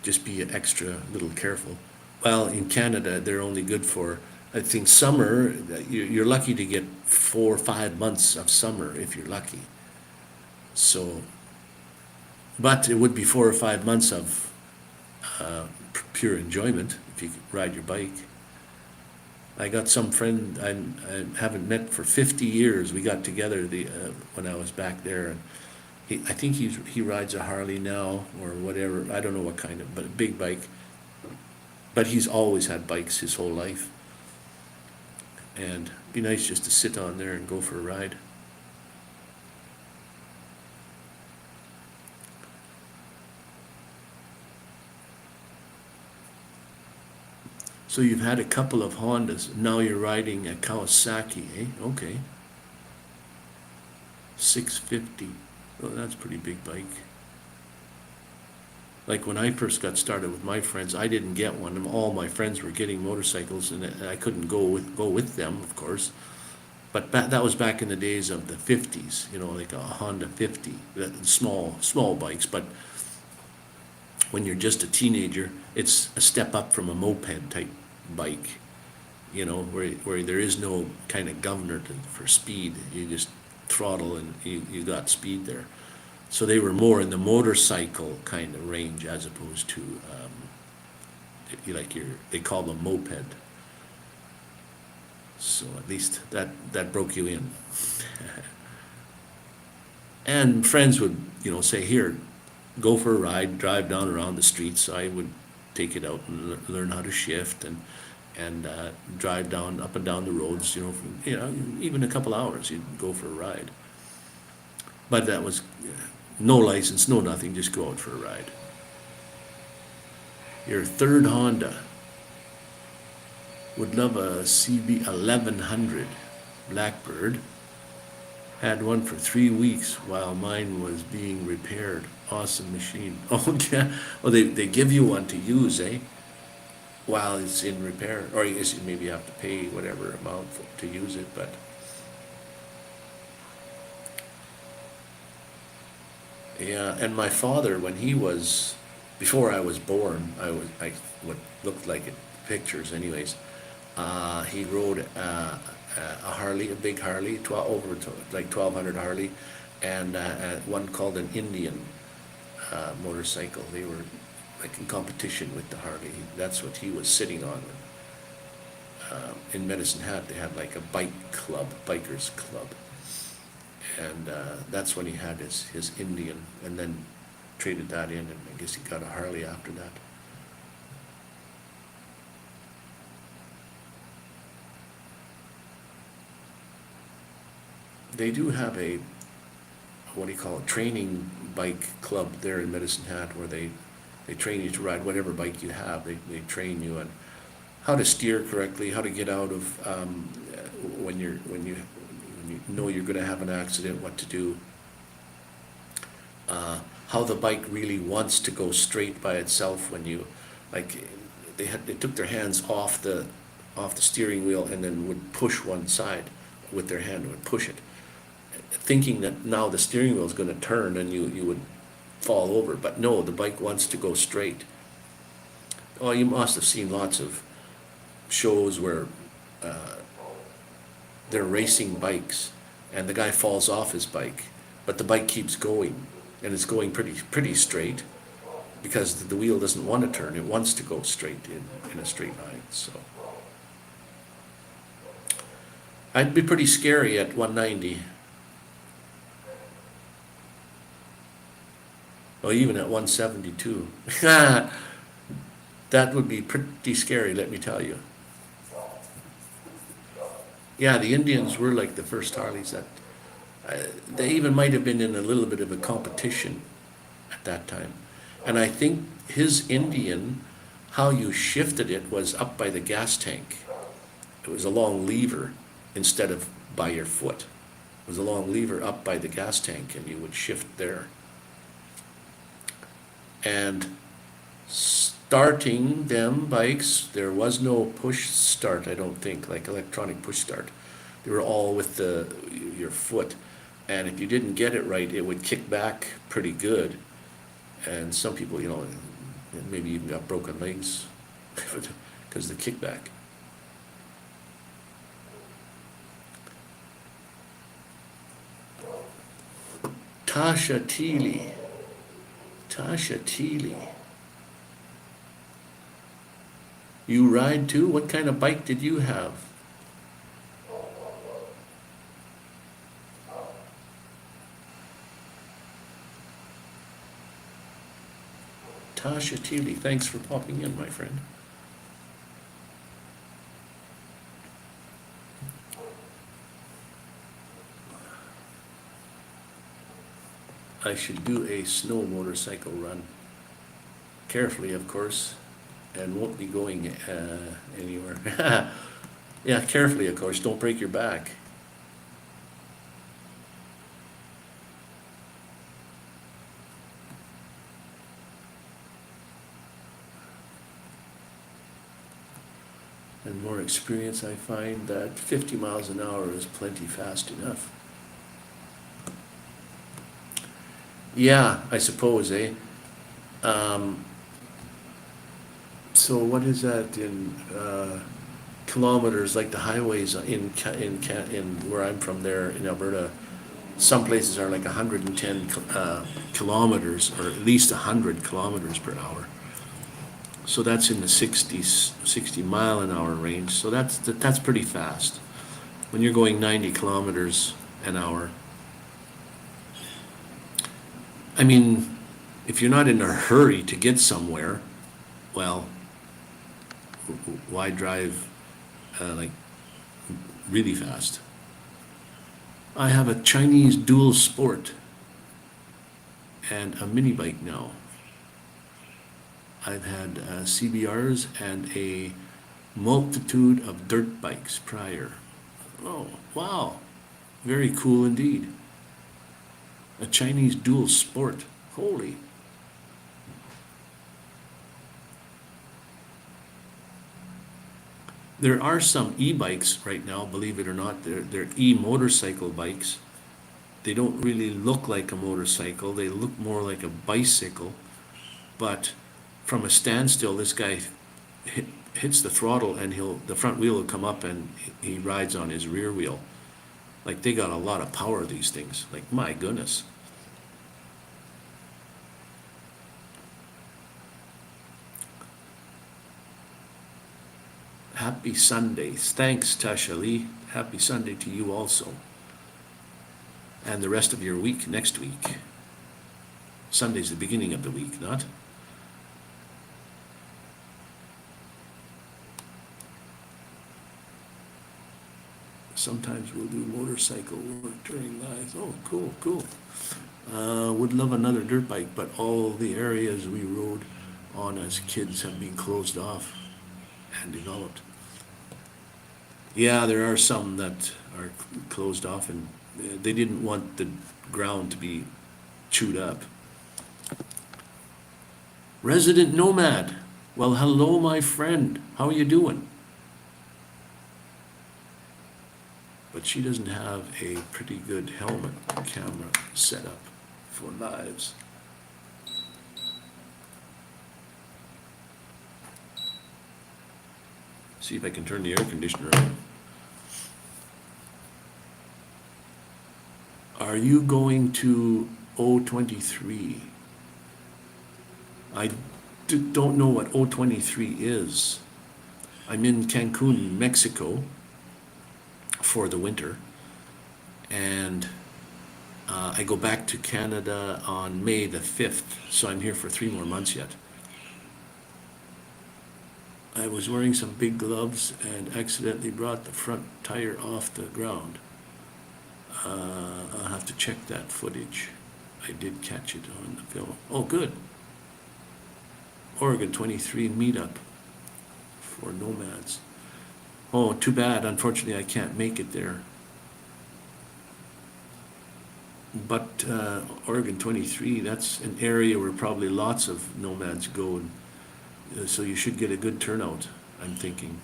Just be extra little careful. Well, in Canada, they're only good for, I think, summer. You're lucky to get 4 or 5 months of summer if you're lucky. So, but it would be 4 or 5 months of pure enjoyment if you could ride your bike. I got some friend I haven't met for 50 years. We got together when I was back there, and I think he rides a Harley now or whatever. I don't know what kind of, but a big bike. But he's always had bikes his whole life, and it'd be nice just to sit on there and go for a ride. So you've had a couple of Hondas. Now you're riding a Kawasaki, eh? Okay. 650. Oh, that's a pretty big bike. Like when I first got started with my friends, I didn't get one. All my friends were getting motorcycles, and I couldn't go with them, of course. But that was back in the days of the 50s, you know, like a Honda 50, small bikes. But when you're just a teenager, it's a step up from a moped type bike, you know, where there is no kind of governor for speed. You just throttle and you got speed there. So they were more in the motorcycle kind of range as opposed to they call them moped. So at least that broke you in. And friends would, you know, say, here, go for a ride, drive down around the streets. So I would take it out and learn how to shift and drive up and down the roads, you know, even a couple hours, you'd go for a ride. But that was no license, no nothing, just go out for a ride. Your third Honda. Would love a CB 1100 Blackbird. Had one for 3 weeks while mine was being repaired. Awesome machine. Oh yeah. Well, they give you one to use, while it's in repair. Or you maybe have to pay whatever amount to use it, but yeah. And my father, when he was, before I was born, what looked like it, pictures anyways. He rode a Harley, a big Harley, like 1200 Harley, and one called an Indian motorcycle. They were like in competition with the Harley. That's what he was sitting on. In Medicine Hat, they had like a bikers club, and that's when he had his Indian, and then traded that in, and I guess he got a Harley after that. They do have a, what do you call it, training bike club there in Medicine Hat, where they train you to ride whatever bike you have. They train you on how to steer correctly, how to get out of when you know you're going to have an accident, what to do, how the bike really wants to go straight by itself. When you, like, they took their hands off the steering wheel and then would push one side with their hand, would push it, thinking that now the steering wheel is going to turn and you would fall over. But no, the bike wants to go straight. Oh, you must have seen lots of shows where they're racing bikes and the guy falls off his bike, but the bike keeps going and it's going pretty straight because the wheel doesn't want to turn. It wants to go straight in a straight line. So I'd be pretty scary at 190. Or even at 172. That would be pretty scary, let me tell you. Yeah, the Indians were like the first Harleys that, they even might have been in a little bit of a competition at that time. And I think his Indian, how you shifted it was up by the gas tank. It was a long lever instead of by your foot. It was a long lever up by the gas tank and you would shift there. And starting them bikes, there was no push start, I don't think, like electronic push start. They were all with your foot. And if you didn't get it right, it would kick back pretty good. And some people, you know, maybe even got broken legs because of the kickback. Tasha Teely. You ride too? What kind of bike did you have? Tasha Teely, thanks for popping in, my friend. I should do a snow motorcycle run. Carefully, of course, and won't be going anywhere. Yeah, carefully, of course, don't break your back. and more experience, I find that 50 miles an hour is plenty fast enough. Yeah, I suppose, eh? So what is that in kilometers, like the highways in where I'm from there in Alberta? Some places are like 110 kilometers, or at least 100 kilometers per hour. So that's in the 60 mile an hour range. So that's pretty fast. When you're going 90 kilometers an hour. I mean, if you're not in a hurry to get somewhere, well, why drive like really fast? I have a Chinese dual sport and a mini bike now. I've had CBRs and a multitude of dirt bikes prior. Oh, wow. Very cool indeed. A Chinese dual sport. Holy. There are some e-bikes right now, believe it or not. They're e-motorcycle bikes. They don't really look like a motorcycle. They look more like a bicycle. But from a standstill, this guy hits the throttle and the front wheel will come up and he rides on his rear wheel. Like, they got a lot of power, these things. Like, my goodness. Happy Sundays. Thanks, Tasha Lee. Happy Sunday to you also. And the rest of your week next week. Sunday's the beginning of the week, not? Sometimes we'll do motorcycle work during live. Oh, cool, cool. Would love another dirt bike, but all the areas we rode on as kids have been closed off and developed. Yeah, there are some that are closed off, and they didn't want the ground to be chewed up. Resident Nomad. Well, hello, my friend. How are you doing? But she doesn't have a pretty good helmet camera set up for lives. See if I can turn the air conditioner on. Are you going to O23? I don't know what O23 is. I'm in Cancun, Mexico for the winter, and I go back to Canada on May the 5th, so I'm here for 3 more months yet. I was wearing some big gloves and accidentally brought the front tire off the ground. I'll have to check that footage. I did catch it on the film. Oh, good. Oregon 23 meetup for nomads. Oh, too bad. Unfortunately, I can't make it there. But Oregon 23, that's an area where probably lots of nomads go, and so you should get a good turnout, I'm thinking.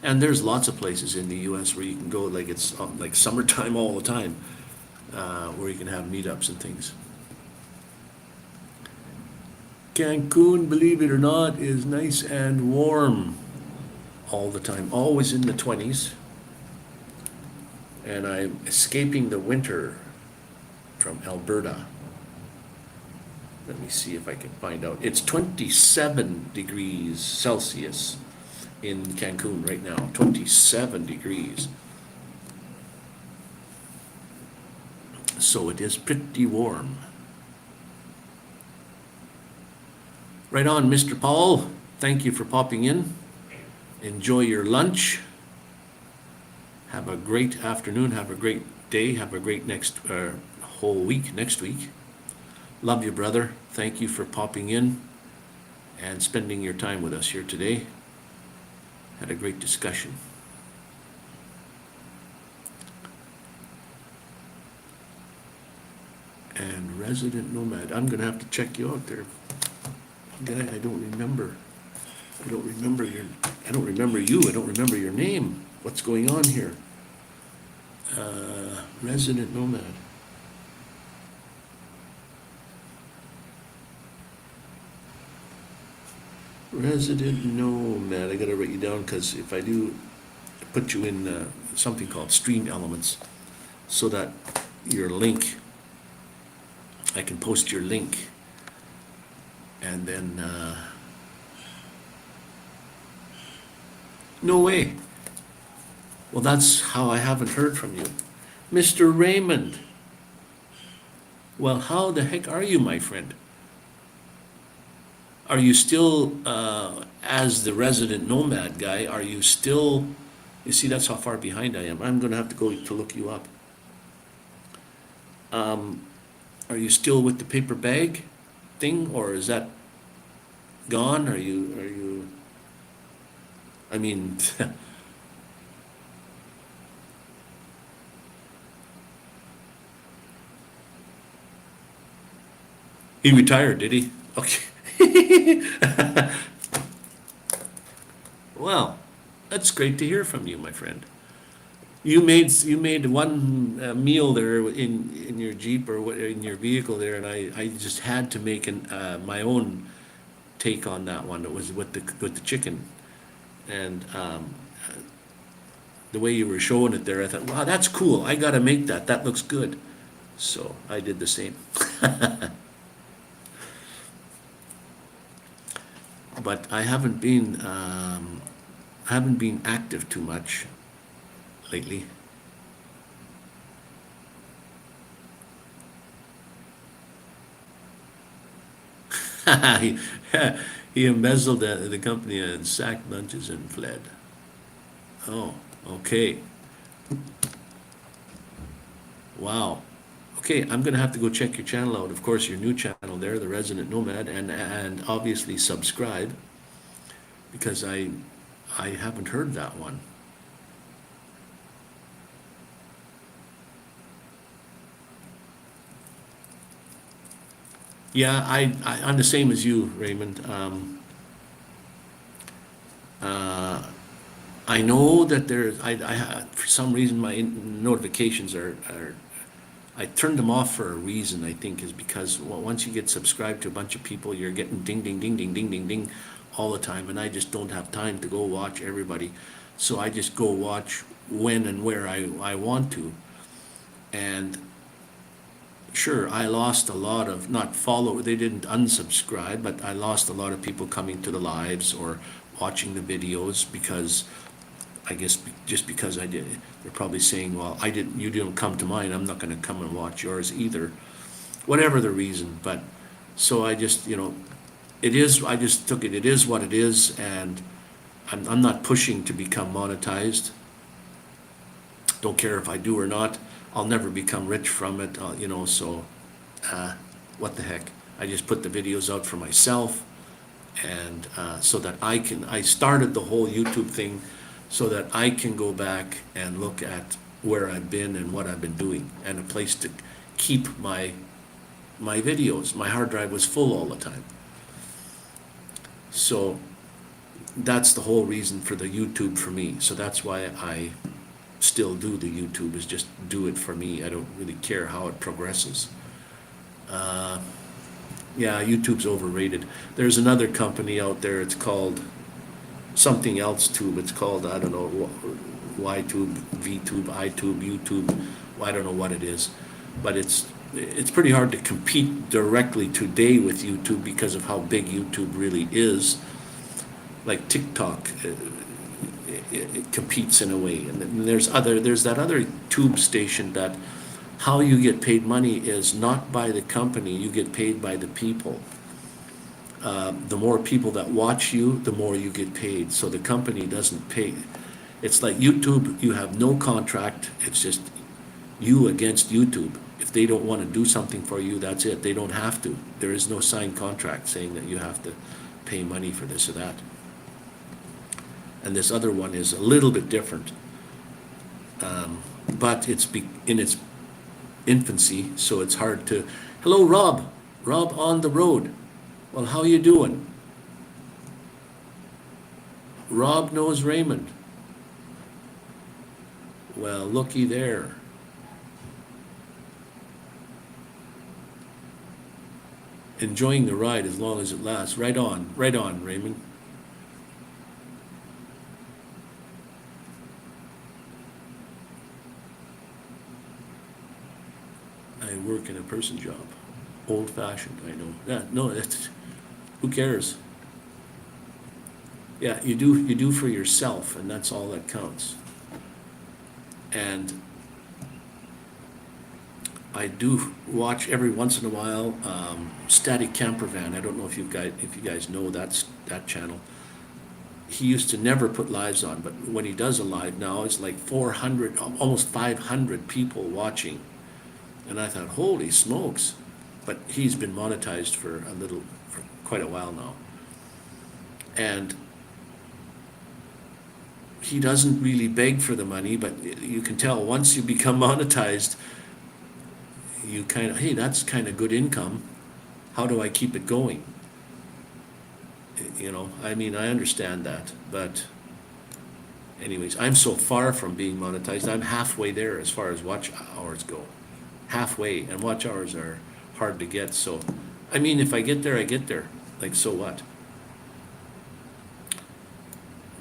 And there's lots of places in the U.S. where you can go, like it's like summertime all the time, where you can have meetups and things. Cancun, believe it or not, is nice and warm all the time, always in the 20s. And I'm escaping the winter from Alberta. Let me see if I can find out. It's 27 degrees Celsius in Cancun right now, 27 degrees. So it is pretty warm. Right on, Mr. Paul. Thank you for popping in. Enjoy your lunch. Have a great afternoon. Have a great day. Have a great whole week next week. Love you, brother. Thank you for popping in and spending your time with us here today. Had a great discussion. And Resident Nomad. I'm going to have to check you out there. I don't remember. I don't remember you. I don't remember your name. What's going on here? Resident Nomad. Resident Nomad. I gotta write you down, because if I do, put you in something called Stream Elements, so that your link, I can post your link, and then, no way. Well, that's how I haven't heard from you. Mr. Raymond. Well, how the heck are you, my friend? Are you still, as the resident nomad guy, are you still, you see, that's how far behind I am. I'm gonna have to go to look you up. Are you still with the paper bag thing, or is that gone? Are you, I mean, he retired, did he? Okay. Well, that's great to hear from you, my friend. You made one meal there in your Jeep or in your vehicle there, and I just had to make my own take on that one. It was with the chicken, and the way you were showing it there, I thought, wow, that's cool. I got to make that. That looks good. So I did the same. But I haven't been active too much lately. he, he embezzled the company and sacked lunches and fled. Oh, okay. Wow. Okay, I'm gonna have to go check your channel out. Of course, your new channel there, the Resident Nomad, and obviously subscribe, because I haven't heard that one. Yeah, I'm the same as you, Raymond. I know that for some reason my notifications are I turned them off for a reason, I think, is because once you get subscribed to a bunch of people, you're getting ding, ding, ding, ding, ding, ding, ding all the time, and I just don't have time to go watch everybody. So I just go watch when and where I want to. And sure, I lost a lot of, they didn't unsubscribe, but I lost a lot of people coming to the lives or watching the videos, because I guess just because I did, they're probably saying, well, you didn't come to mine, I'm not gonna come and watch yours either. Whatever the reason, but, so I just, I just took it is what it is, and I'm not pushing to become monetized. Don't care if I do or not, I'll never become rich from it, so, what the heck. I just put the videos out for myself, and so that I started the whole YouTube thing so that I can go back and look at where I've been and what I've been doing, and a place to keep my videos. My hard drive was full all the time. So that's the whole reason for the YouTube for me. So that's why I still do the YouTube, is just do it for me. I don't really care how it progresses. Yeah, YouTube's overrated. There's another company out there, it's called something else tube. It's called, I don't know, YTube, VTube, iTube, YouTube. I don't know what it is, but it's pretty hard to compete directly today with YouTube because of how big YouTube really is. Like TikTok, it competes in a way, and then there's that other tube station that how you get paid money is not by the company, you get paid by the people. The more people that watch you, the more you get paid. So the company doesn't pay. It's like YouTube, you have no contract. It's just you against YouTube. If they don't want to do something for you, that's it. They don't have to. There is no signed contract saying that you have to pay money for this or that. And this other one is a little bit different. But it's in its infancy, so it's hard to... Hello, Rob. Rob on the road. Well, how you doing? Rob knows Raymond. Well, looky there. Enjoying the ride as long as it lasts. Right on, Raymond. I work in a person job. Old-fashioned, I know. Yeah, no, it's, who cares? Yeah, you do for yourself, and that's all that counts. And I do watch every once in a while Static Camper Van. I don't know if you guys know that channel. He used to never put lives on, but when he does a live now, it's like 400, almost 500 people watching. And I thought, holy smokes! But he's been monetized for quite a while now, and he doesn't really beg for the money, but you can tell once you become monetized, you kind of, hey, that's kind of good income. How do I keep it going? You know, I mean, I understand that, but anyways, I'm so far from being monetized. I'm halfway there as far as watch hours go. Halfway, and watch hours are hard to get, so, I mean, if I get there, I get there. Like, so what?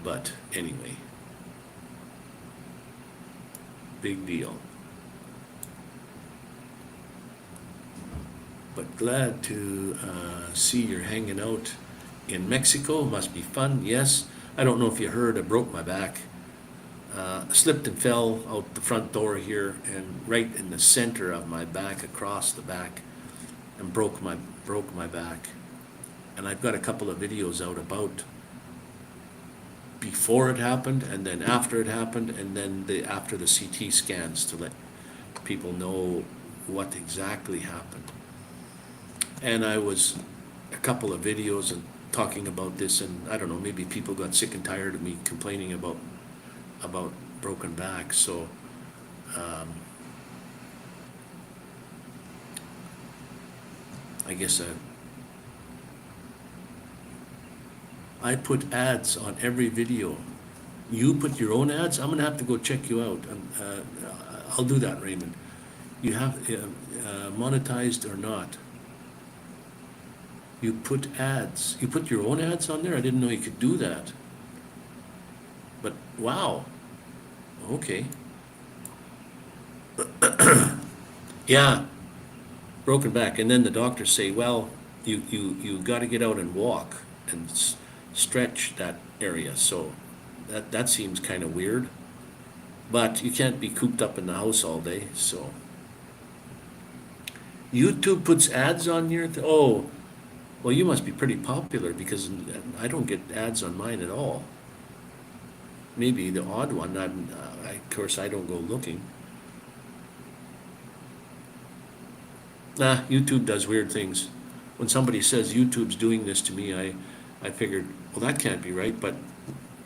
But anyway. Big deal. But glad to see you're hanging out in Mexico. Must be fun. Yes. I don't know if you heard, I broke my back. Slipped and fell out the front door here, and right in the center of my back, across the back, and broke my back. And I've got a couple of videos out about before it happened, and then after it happened, and then after the CT scans, to let people know what exactly happened. And I was a couple of videos and talking about this, and I don't know, maybe people got sick and tired of me complaining about broken back. So I guess I put ads on every video. You put your own ads? I'm gonna have to go check you out. I'll do that, Raymond. You have monetized or not? You put ads. You put your own ads on there? I didn't know you could do that. But wow. Okay. Yeah. Broken back. And then the doctors say, well, you got to get out and walk and stretch that area. So that seems kind of weird. But you can't be cooped up in the house all day. So YouTube puts ads on your oh, well, you must be pretty popular, because I don't get ads on mine at all. Maybe the odd one. Of course, I don't go looking. YouTube does weird things. When somebody says YouTube's doing this to me, I figured, well, that can't be right. But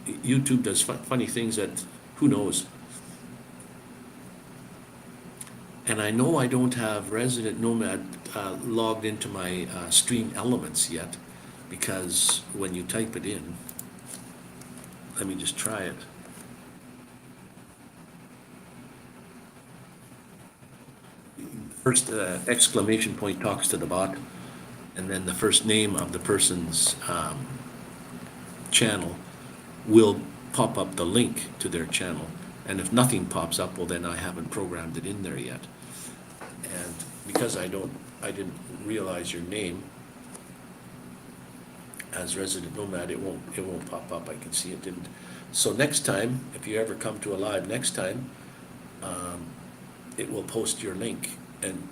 YouTube does funny things that, who knows? And I know I don't have Resident Nomad logged into my Stream Elements yet, because when you type it in, let me just try it. First exclamation point talks to the bot, and then the first name of the person's channel will pop up the link to their channel. And if nothing pops up, well, then I haven't programmed it in there yet. And because I didn't realize your name as Resident Nomad, it won't pop up. I can see it didn't. So next time, if you ever come to a live next time, it will post your link, and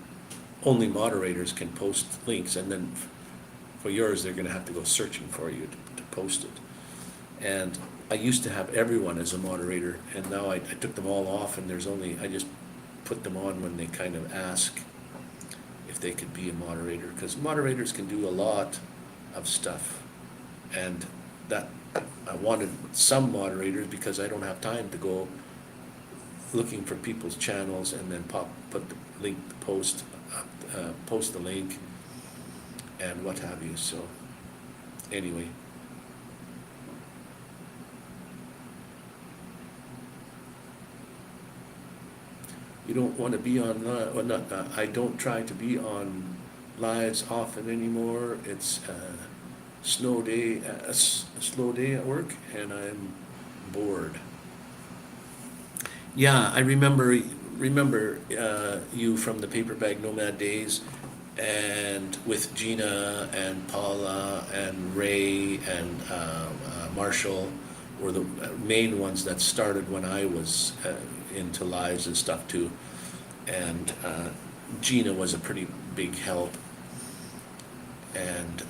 only moderators can post links. And then for yours, they're going to have to go searching for you to post it. And I used to have everyone as a moderator, and now I took them all off, and I just put them on when they kind of ask if they could be a moderator, because moderators can do a lot of stuff. And that I wanted some moderators, because I don't have time to go looking for people's channels and then put the link, post the link and what have you. So anyway, you don't want to be on, well, not, I don't try to be on lives often anymore. It's a slow day at work, and I'm bored. Yeah, I remember you from the Paper Bag Nomad days, and with Gina and Paula and Ray and Marshall were the main ones that started when I was into lives and stuff too. And Gina was a pretty big help. And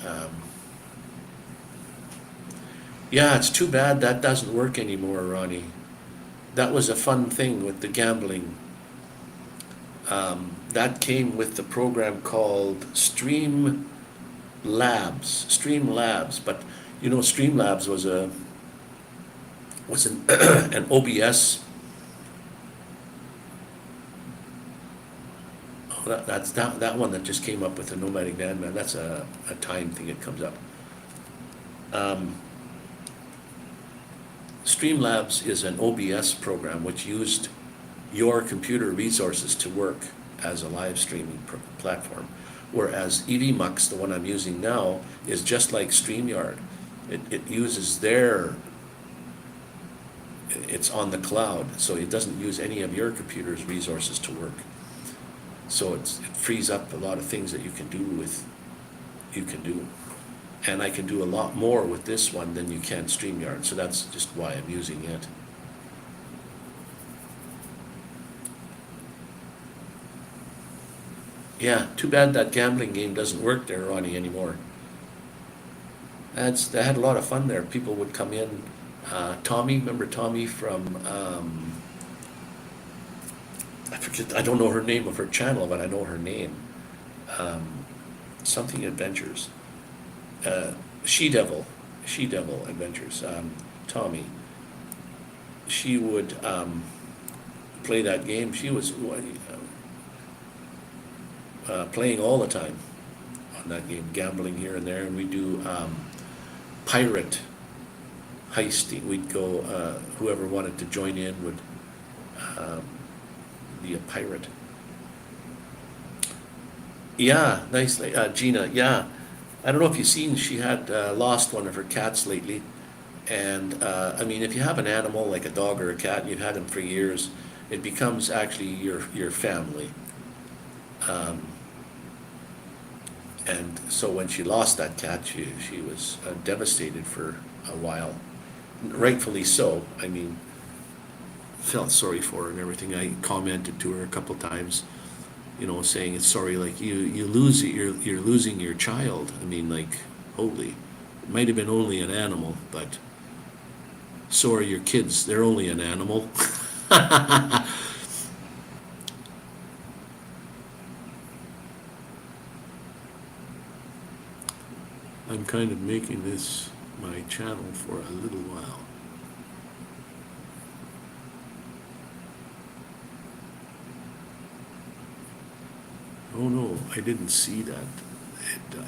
yeah, it's too bad that doesn't work anymore, Ronnie. That was a fun thing with the gambling. That came with the program called Stream Labs. But you know, Stream Labs was an an OBS. Oh, that's that one that just came up with the Nomadic Vanman. That's a time thing. It comes up. Streamlabs is an OBS program which used your computer resources to work as a live streaming platform, whereas EVMux, the one I'm using now, is just like StreamYard. It uses it's on the cloud, so it doesn't use any of your computer's resources to work. So it frees up a lot of things that you can do. And I can do a lot more with this one than you can StreamYard, so that's just why I'm using it. Yeah, too bad that gambling game doesn't work there, Ronnie, anymore. They had a lot of fun there. People would come in. Tommy, remember Tommy from, I forget, I don't know her name of her channel, but I know her name. Something Adventures. She-Devil Adventures, Tommy. She would play that game. She was playing all the time on that game, gambling here and there, and we do pirate heisting. We'd go, whoever wanted to join in would be a pirate. Yeah, nicely. Gina, yeah. I don't know if you've seen, she had lost one of her cats lately. And I mean, if you have an animal like a dog or a cat, and you've had them for years, it becomes actually your family. And so when she lost that cat, she was devastated for a while. Rightfully so. I mean, felt sorry for her and everything. I commented to her a couple times, you know, saying it's sorry, like you're losing your child. I mean, like, holy, it might have been only an animal, but so are your kids. They're only an animal. I'm kind of making this my channel for a little while. Oh no, I didn't see that.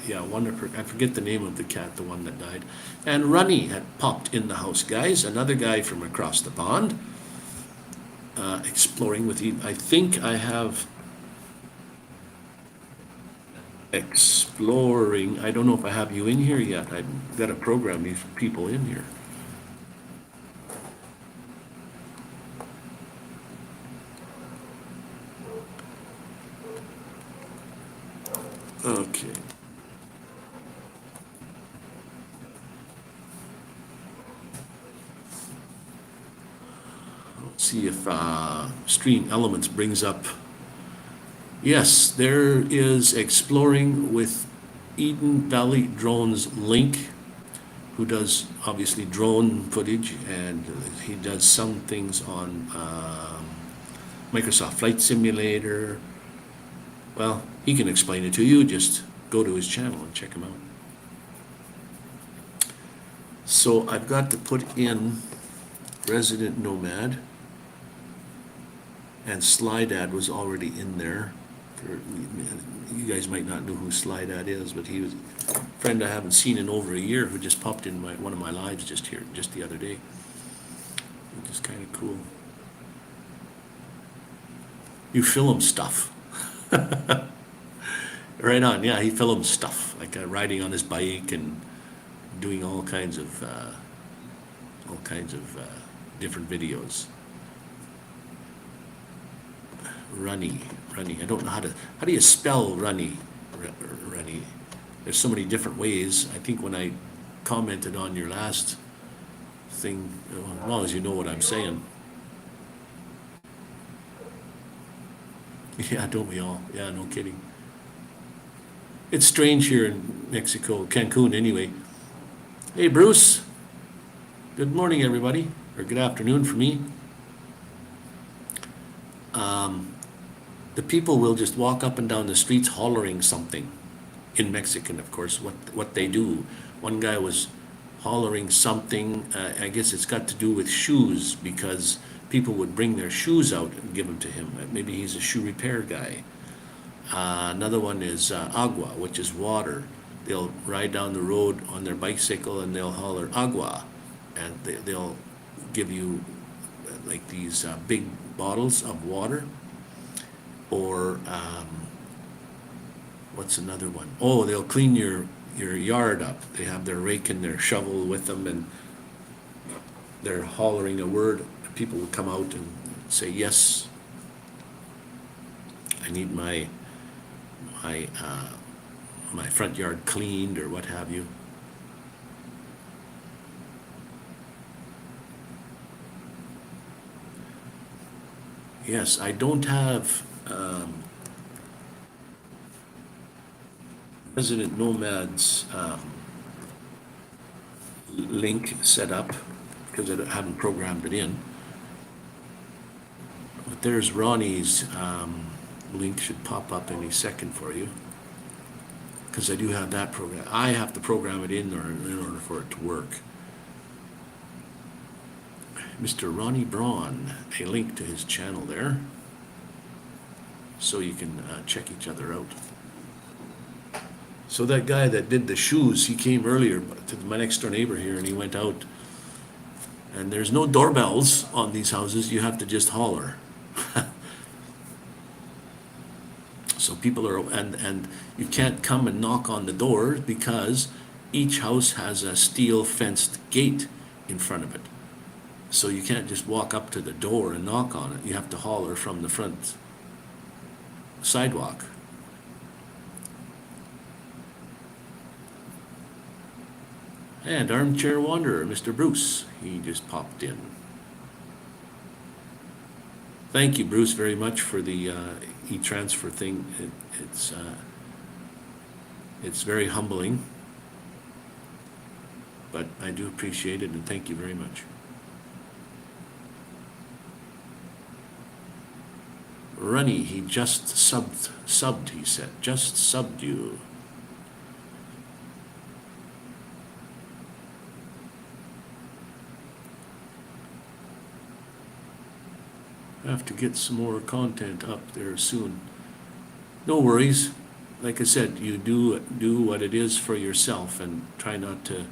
Yeah, one of her, I forget the name of the cat, the one that died. And Ronney had popped in the house, guys. Another guy from across the pond, exploring with you. I think I have exploring. I don't know if I have you in here yet. I've got to program these people in here. Okay. Let's see if Stream Elements brings up. Yes, there is Exploring with Eden Valley Drones Link, who does obviously drone footage, and he does some things on Microsoft Flight Simulator. Well, he can explain it to you. Just go to his channel and check him out. So I've got to put in Resident Nomad, and Slydad was already in there. You guys might not know who Slydad is, but he was a friend I haven't seen in over a year who just popped in one of my lives just the other day, which is kind of cool. You film stuff. Right on, yeah, he films stuff, like riding on his bike and doing all kinds of different videos. Ronney. I don't know how do you spell Ronney? Ronney. There's so many different ways. I think when I commented on your last thing, as long as you know what I'm saying. Yeah, don't we all? Yeah, no kidding. It's strange here in Mexico, Cancun anyway. Hey, Bruce. Good morning, everybody, or good afternoon for me. The people will just walk up and down the streets hollering something. In Mexican, of course, what they do. One guy was hollering something, I guess it's got to do with shoes, because people would bring their shoes out and give them to him. Maybe he's a shoe repair guy. Another one is agua, which is water. They'll ride down the road on their bicycle and they'll holler agua, and they'll give you like these big bottles of water. Or what's another one? Oh, they'll clean your yard up. They have their rake and their shovel with them, and they're hollering a word. People will come out and say, yes, I need my front yard cleaned, or what have you. Yes, I don't have Resident Nomad's link set up because I haven't programmed it in. But there's Ronnie's link, should pop up any second for you, because I do have that program. I have to program it in order for it to work. Mr. Ronney Braun, a link to his channel there, so you can check each other out. So that guy that did the shoes, he came earlier to my next door neighbor here, and he went out, and there's no doorbells on these houses. You have to just holler. So people are, and you can't come and knock on the door because each house has a steel fenced gate in front of it. So you can't just walk up to the door and knock on it. You have to holler from the front sidewalk. And Armchair Wanderer, Mr. Bruce, he just popped in. Thank you, Bruce, very much for the e-transfer thing. It's very humbling, but I do appreciate it, and thank you very much. Ronney, he just subbed, he said. Just subbed you. I have to get some more content up there soon. No worries. Like I said, you do what it is for yourself, and try not to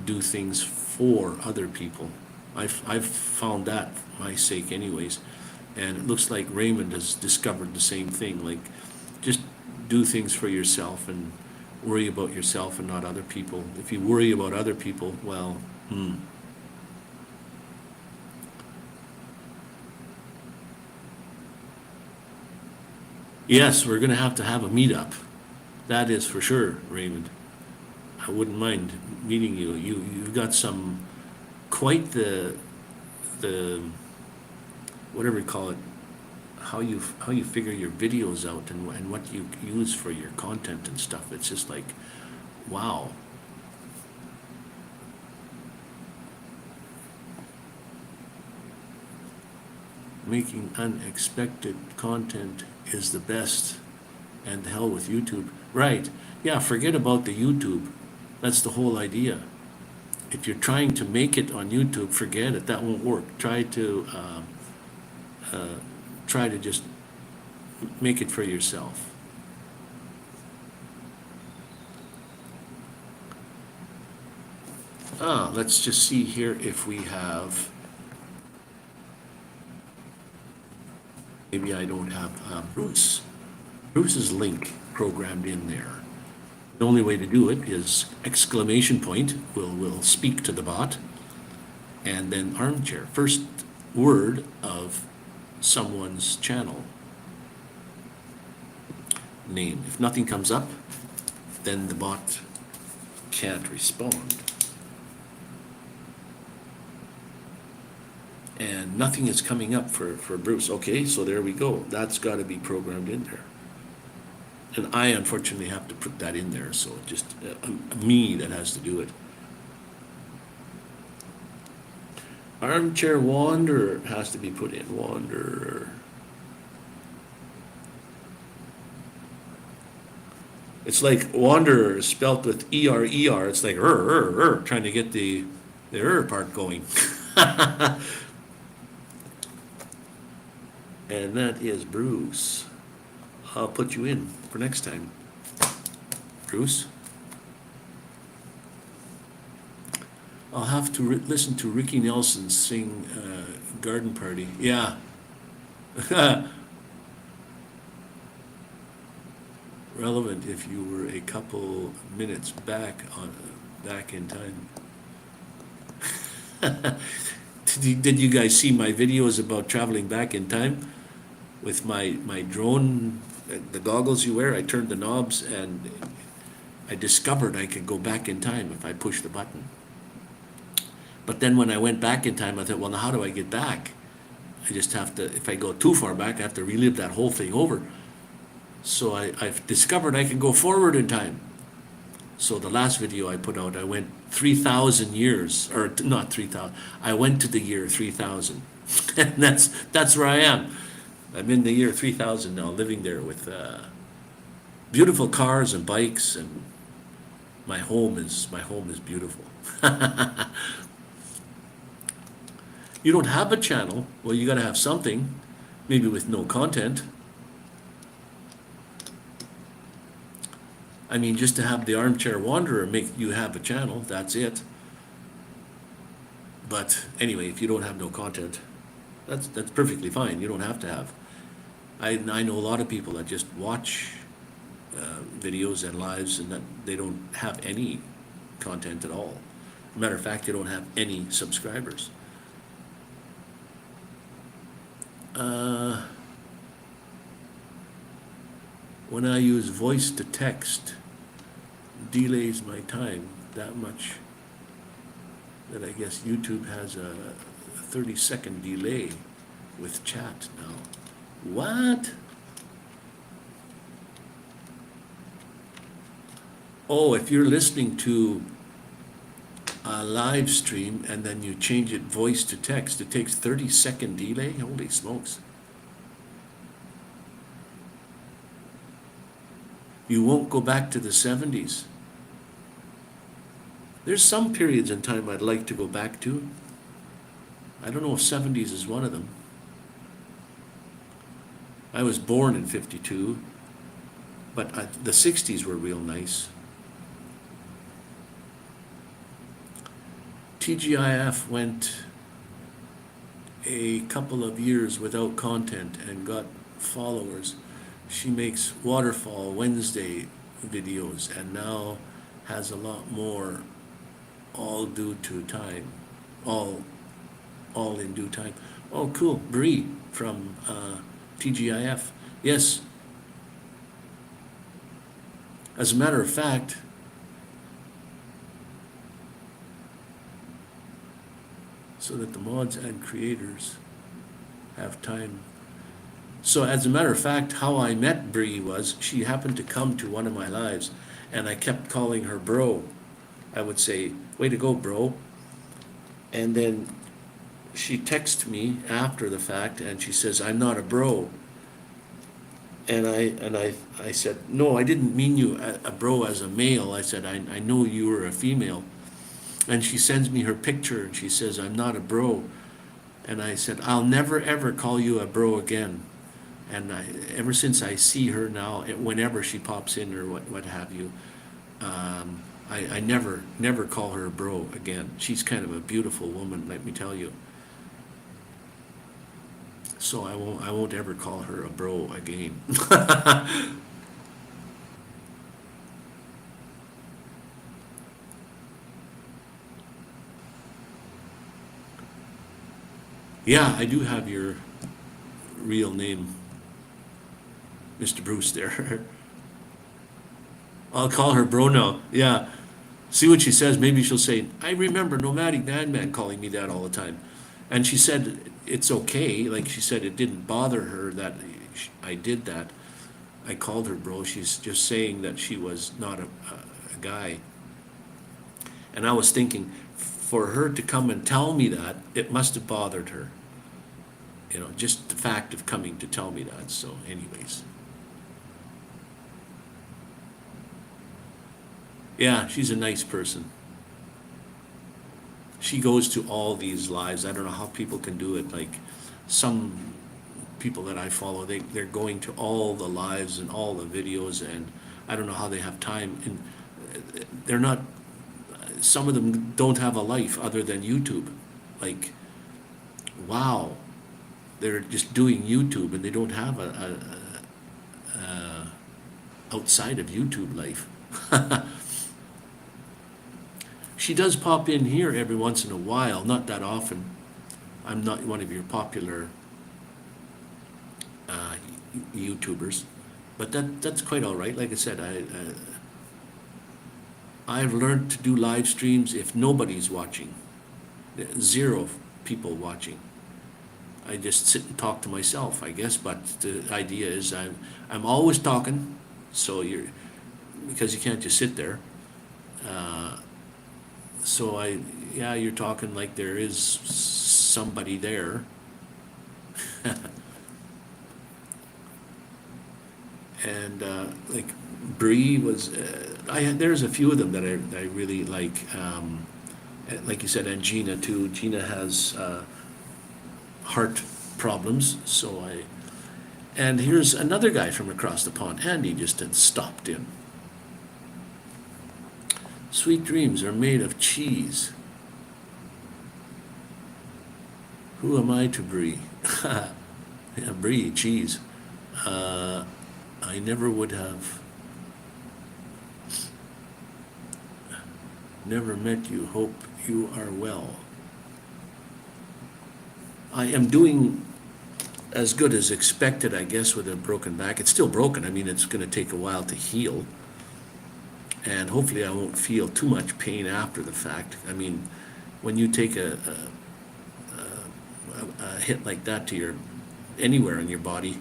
do things for other people. I've found that for my sake anyways. And it looks like Raymond has discovered the same thing. Like, just do things for yourself and worry about yourself and not other people. If you worry about other people, well, Yes, we're going to have a meetup. That is for sure, Raymond. I wouldn't mind meeting you. You've got some, quite the whatever you call it, how you figure your videos out and what you use for your content and stuff. It's just like, wow. Making unexpected content is the best, and the hell with YouTube. Right, yeah, forget about the YouTube. That's the whole idea. If you're trying to make it on YouTube, forget it, that won't work. Try to just make it for yourself. Let's just see here if we have maybe I don't have Bruce's link programmed in there. The only way to do it is exclamation point will speak to the bot, and then armchair, first word of someone's channel name. If nothing comes up, then the bot can't respond. And nothing is coming up for Bruce. Okay, so there we go. That's got to be programmed in there. And I unfortunately have to put that in there, so just me that has to do it. Armchair Wanderer has to be put in. Wanderer. It's like Wanderer spelt with E-R-E-R. It's like trying to get the part going. And that is Bruce. I'll put you in for next time. Bruce? I'll have to listen to Ricky Nelson sing Garden Party. Yeah. Relevant if you were a couple minutes back in time. Did you guys see my videos about traveling back in time? With my drone, the goggles you wear, I turned the knobs and I discovered I could go back in time if I pushed the button. But then when I went back in time, I thought, well, now how do I get back? I just have to, if I go too far back, I have to relive that whole thing over. So I've discovered I can go forward in time. So the last video I put out, I went 3,000 years, or not 3,000, I went to the year 3,000. And that's where I am. I'm in the year 3000 now, living there with beautiful cars and bikes, and my home is beautiful. You don't have a channel, well, you got to have something, maybe with no content. I mean, just to have the Armchair Wanderer make you have a channel, that's it. But anyway, if you don't have no content, that's perfectly fine. You don't have to have. I know a lot of people that just watch videos and lives and that they don't have any content at all. Matter of fact, they don't have any subscribers. When I use voice to text, delays my time that much that I guess YouTube has a 30-second delay with chat now. What? Oh, if you're listening to a live stream and then you change it voice to text, it takes 30-second delay? Holy smokes. You won't go back to the 70s. There's some periods in time I'd like to go back to. I don't know if 70s is one of them. I was born in 52, but the 60s were real nice. TGIF went a couple of years without content and got followers. She makes Waterfall Wednesday videos and now has a lot more, all due to time, all in due time. Oh, cool. Bree from TGIF. Yes. As a matter of fact, so that the mods and creators have time. So as a matter of fact, how I met Bree was she happened to come to one of my lives and I kept calling her bro. I would say, way to go, bro. And then she texted me after the fact and she says, I'm not a bro. And I said, no, I didn't mean you a bro as a male. I said, I know you were a female. And she sends me her picture and she says, I'm not a bro. And I said, I'll never ever call you a bro again. And ever since I see her now, whenever she pops in or what have you, I never call her a bro again. She's kind of a beautiful woman, let me tell you. So I won't ever call her a bro again. Yeah, I do have your real name, Mr. Bruce there. I'll call her bro now. Yeah. See what she says. Maybe she'll say, I remember Nomadic Vanman calling me that all the time. And she said it's okay. Like she said, it didn't bother her that I did that. I called her bro. She's just saying that she was not a guy. And I was thinking, for her to come and tell me that, it must have bothered her. You know, just the fact of coming to tell me that. So, anyways. Yeah, she's a nice person. She goes to all these lives. I don't know how people can do it. Like some people that I follow, they're going to all the lives and all the videos, and I don't know how they have time. And they're not, some of them don't have a life other than YouTube. Like, wow, they're just doing YouTube and they don't have a outside of YouTube life. She does pop in here every once in a while, not that often. I'm not one of your popular uh, YouTubers, but that's quite all right. Like I said, I've learned to do live streams if nobody's watching, zero people watching. I just sit and talk to myself, I guess. But the idea is I'm always talking, so because you can't just sit there. Uh, So yeah, you're talking like there is somebody there. And like Bree was, there's a few of them that I really like. Like you said, and Gina too. Gina has heart problems, and here's another guy from across the pond. Andy just had stopped in. Sweet dreams are made of cheese. Who am I to brie? Yeah, brie, cheese. I never would have never met you. Hope you are well. I am doing as good as expected, I guess, with a broken back. It's still broken. I mean, it's going to take a while to heal. And hopefully I won't feel too much pain after the fact. I mean, when you take a hit like that to anywhere in your body,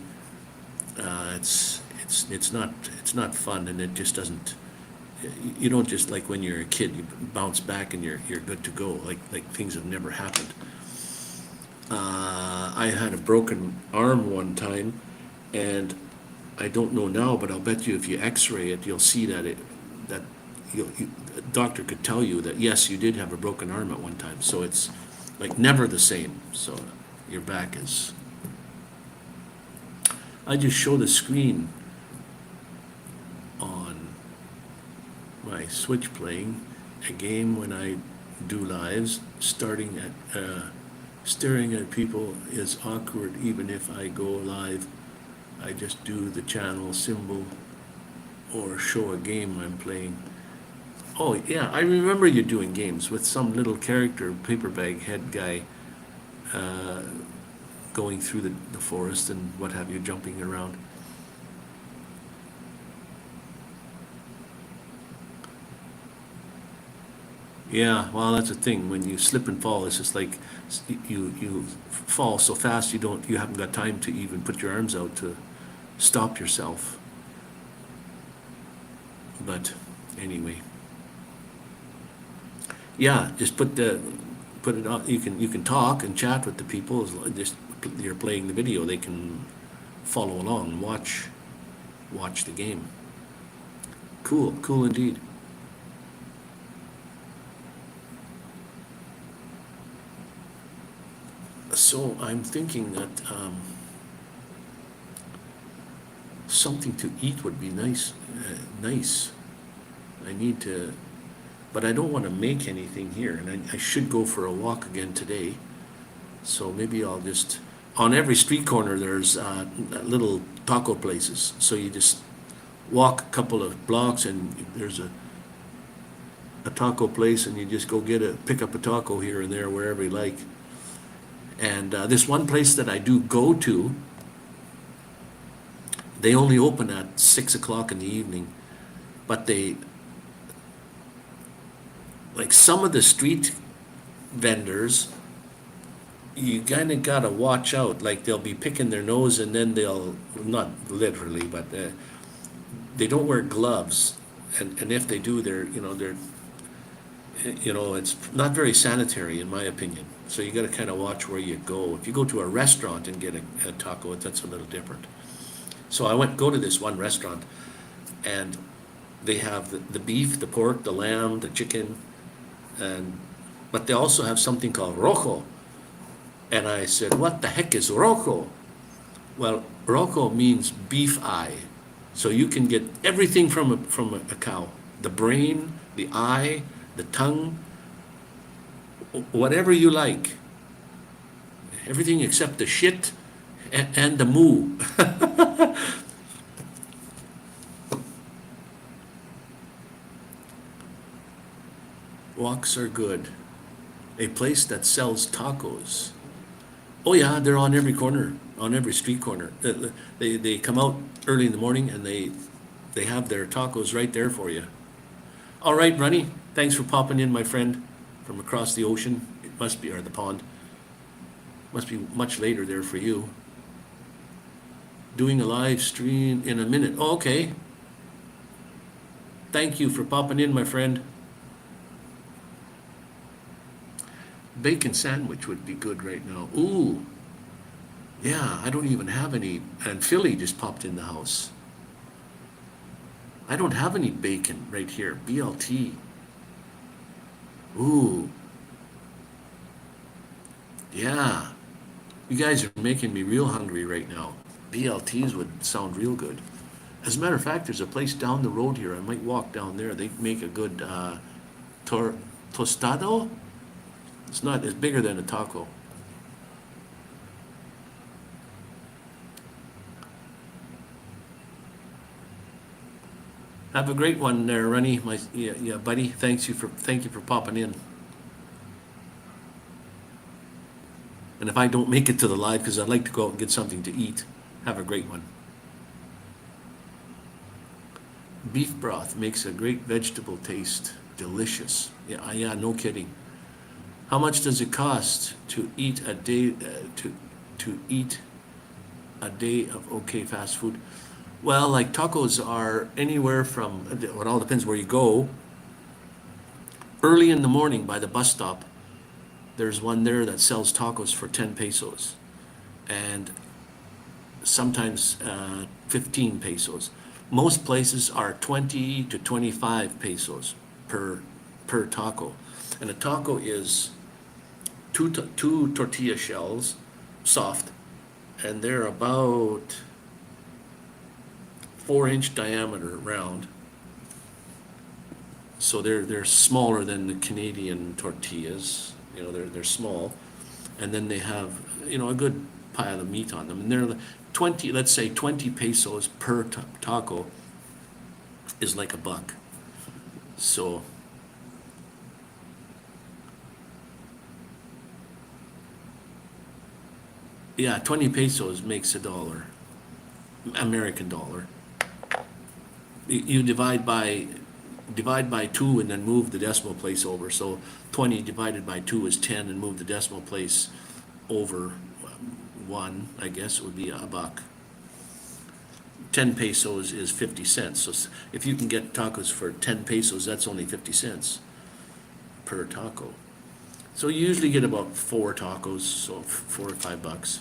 it's not fun, and it just doesn't. You don't just, like when you're a kid, you bounce back and you're good to go. Like things have never happened. I had a broken arm one time, and I don't know now, but I'll bet you if you X-ray it, you'll see that a doctor could tell you that yes, you did have a broken arm at one time. So it's like never the same. So your back is. I just show the screen on my Switch playing a game when I do lives. Staring at people is awkward even if I go live. I just do the channel symbol or show a game I'm playing. Oh yeah, I remember you doing games with some little character, paper bag head guy, uh, going through the forest and what have you, jumping around. Yeah, well, that's the thing. When you slip and fall, it's just like you fall so fast you haven't got time to even put your arms out to stop yourself. But anyway, yeah, just put it on. You can talk and chat with the people. Just you're playing the video, they can follow along and watch the game. Cool indeed. So I'm thinking that something to eat would be nice. Nice. I need to, but I don't want to make anything here, and I should go for a walk again today. So maybe on every street corner, there's little taco places. So you just walk a couple of blocks and there's a taco place, and you just go pick up a taco here and there, wherever you like. And this one place that I do go to, they only open at 6 o'clock in the evening, but like some of the street vendors, you kind of got to watch out. Like they'll be picking their nose, and then not literally, but they don't wear gloves. And if they do, it's not very sanitary in my opinion. So you got to kind of watch where you go. If you go to a restaurant and get a taco, that's a little different. So I go to this one restaurant, and they have the beef, the pork, the lamb, the chicken, but they also have something called rojo. And I said, what the heck is rojo? Well, rojo means beef eye. So you can get everything from a cow. The brain, the eye, the tongue, whatever you like. Everything except the shit and the moo. Walks are good. A place that sells tacos. Oh yeah, they're on every corner, on every street corner. They come out early in the morning, and they have their tacos right there for you. All right, Ronney, thanks for popping in, my friend, from across the ocean. It must be, or the pond. Must be much later there for you. Doing a live stream in a minute. Oh, okay. Thank you for popping in, my friend. Bacon sandwich would be good right now. Ooh. Yeah, I don't even have any. And Philly just popped in the house. I don't have any bacon right here. BLT. Ooh. Yeah. You guys are making me real hungry right now. BLTs would sound real good. As a matter of fact, there's a place down the road here. I might walk down there. They make a good tostado. It's bigger than a taco. Have a great one there, Ronney, yeah, buddy. Thank you for popping in. And if I don't make it to the live, because I'd like to go out and get something to eat, have a great one. Beef broth makes a great vegetable taste. Delicious. Yeah, no kidding. How much does it cost to eat a day to eat a day of okay fast food? Well, like tacos are anywhere from, it all depends where you go. Early in the morning by the bus stop, there's one there that sells tacos for 10 pesos, and sometimes 15 pesos. Most places are 20 to 25 pesos per taco. And a taco is two tortilla shells, soft, and they're about 4-inch diameter round. So they're smaller than the Canadian tortillas. They're small, and then they have a good pile of meat on them. And they're 20, let's say 20 pesos per taco is like $1. So yeah, 20 pesos makes $1, American dollar. You divide by 2 and then move the decimal place over. So 20 divided by 2 is 10, and move the decimal place over 1, I guess it would be $1. 10 pesos is 50 cents. So if you can get tacos for 10 pesos, that's only 50 cents per taco. So you usually get about 4 tacos, so $4 or $5.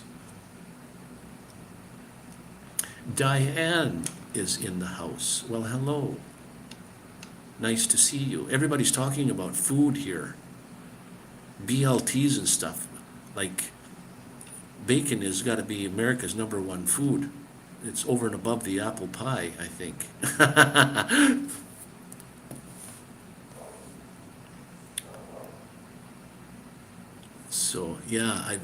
Diane is in the house. Well, hello. Nice to see you. Everybody's talking about food here. BLTs and stuff. Like, bacon has got to be America's #1 food. It's over and above the apple pie, I think. So, yeah,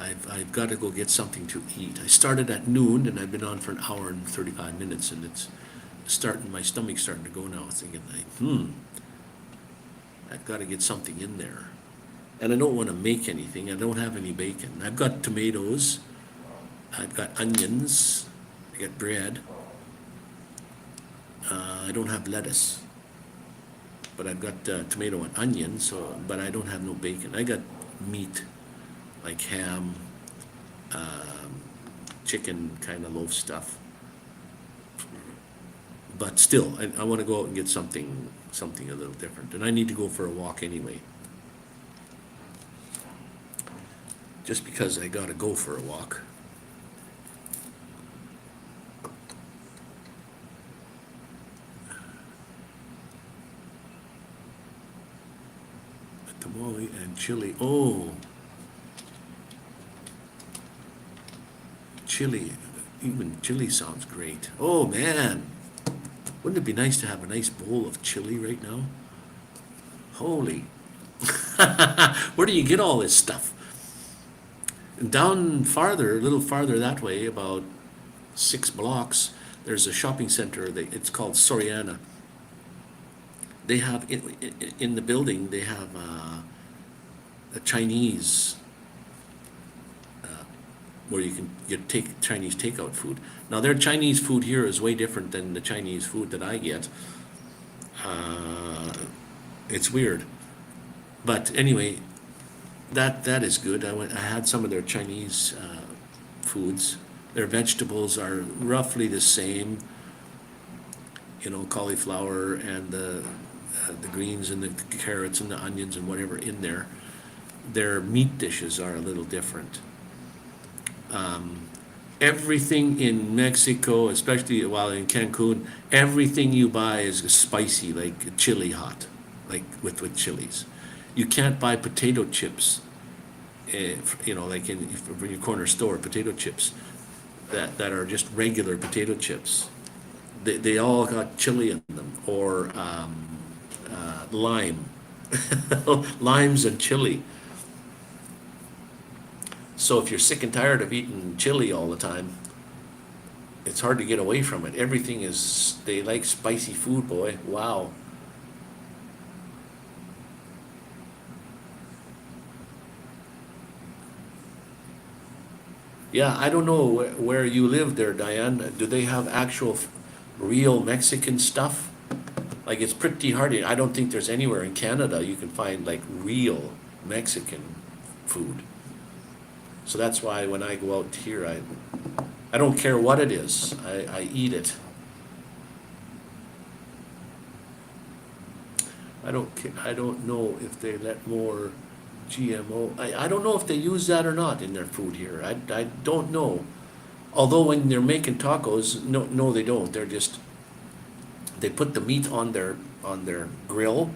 I've got to go get something to eat. I started at noon and I've been on for an hour and 35 minutes, and it's starting, my stomach's starting to go now. I'm thinking like, I've got to get something in there. And I don't want to make anything. I don't have any bacon. I've got tomatoes. I've got onions. I got bread. I don't have lettuce. But I've got tomato and onion, but I don't have no bacon. I got meat, like ham, chicken kind of loaf stuff. But still, I want to go out and get something a little different. And I need to go for a walk anyway. Just because I got to go for a walk. Tamale and chili. Oh, chili. Even chili sounds great. Oh man, wouldn't it be nice to have a nice bowl of chili right now? Holy. Where do you get all this stuff? Down farther, a little farther that way, about 6 blocks, there's a shopping center. It's called Soriana. They have in the building. They have a Chinese where you can get Chinese takeout food. Now their Chinese food here is way different than the Chinese food that I get. It's weird, but anyway, that is good. I had some of their Chinese foods. Their vegetables are roughly the same. You know, cauliflower and the greens and the carrots and the onions and whatever in there. Their meat dishes are a little different. Everything in Mexico, especially while in Cancun, everything you buy is spicy, like chili hot, like with chilies. You can't buy potato chips, you know, like in your corner store, potato chips that are just regular potato chips. They all got chili in them, or lime, limes and chili. So if you're sick and tired of eating chili all the time, it's hard to get away from it. Everything is, they like spicy food, boy. Wow. Yeah, I don't know where you live there, Diane. Do they have actual real Mexican stuff? Like, it's pretty hard. I don't think there's anywhere in Canada you can find like real Mexican food. So that's why when I go out here, I don't care what it is. I eat it. I don't know if they let more GMO. I don't know if they use that or not in their food here. I don't know. Although when they're making tacos, no they don't. They put the meat on their grill,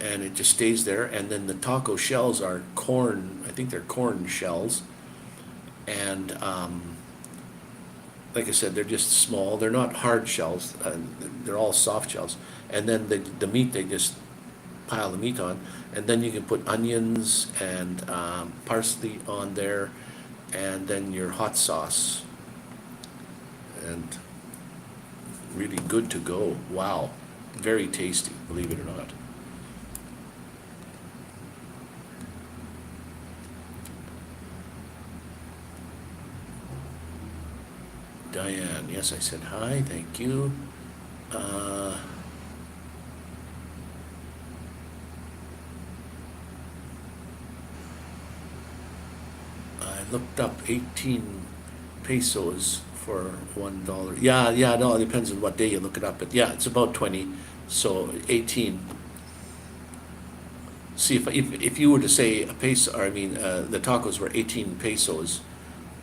and it just stays there. And then the taco shells are corn. I think they're corn shells. And like I said, they're just small. They're not hard shells. They're all soft shells. And then the meat, they just pile the meat on. And then you can put onions and parsley on there, and then your hot sauce. And really good to go. Wow. Very tasty, believe it or not. Diane, yes, I said hi, thank you. I looked up 18 pesos for $1. Yeah, no, it depends on what day you look it up, but yeah, it's about 20, so 18. See, if you were to say a peso, or I mean, the tacos were 18 pesos,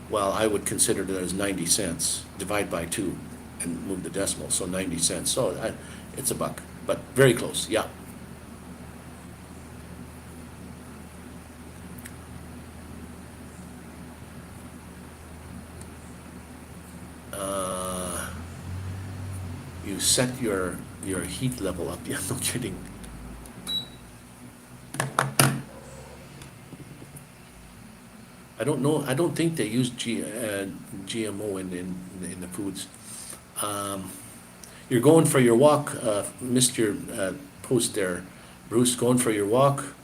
well, I would consider it as 90 cents. Divide by 2 and move the decimal, so 90 cents. So it's $1, but very close, yeah. You set your heat level up. Yeah, no kidding. I don't know, I don't think they use GMO in the foods. You're going for your walk, missed your post there, Bruce, going for your walk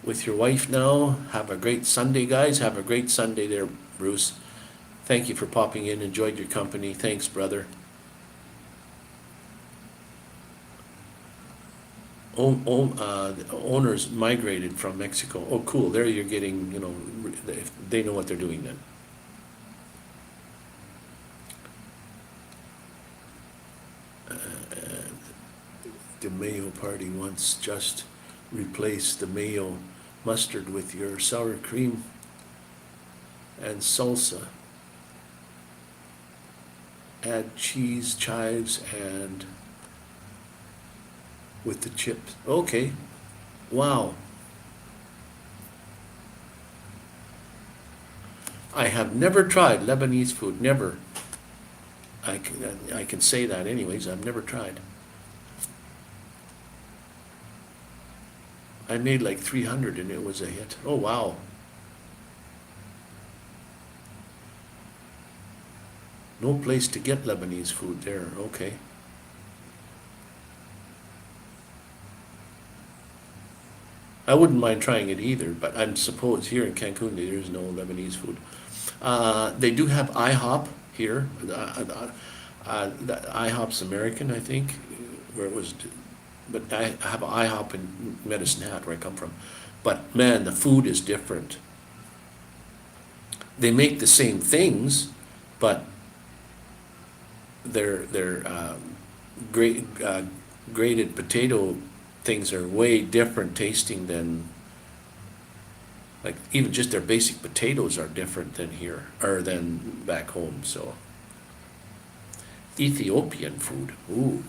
with your wife now. Have a great Sunday, guys. Have a great Sunday there, Bruce. Thank you for popping in. Enjoyed your company. Thanks, brother. The owners migrated from Mexico. Oh, cool. There you're getting, they know what they're doing then. The mayo party wants just replace the mayo mustard with your sour cream and salsa. Add cheese, chives, and with the chips. Okay. Wow. I have never tried Lebanese food. Never. I can say that anyways. I've never tried. I made like 300 and it was a hit. Oh, wow. No place to get Lebanese food there. Okay. I wouldn't mind trying it either, but I suppose here in Cancun there's no Lebanese food. They do have IHOP here. IHOP's American, I think, where it was. But I have an IHOP in Medicine Hat, where I come from. But man, the food is different. They make the same things, but their grated potato things are way different tasting than, like, even just their basic potatoes are different than here, or than back home. So Ethiopian food, ooh.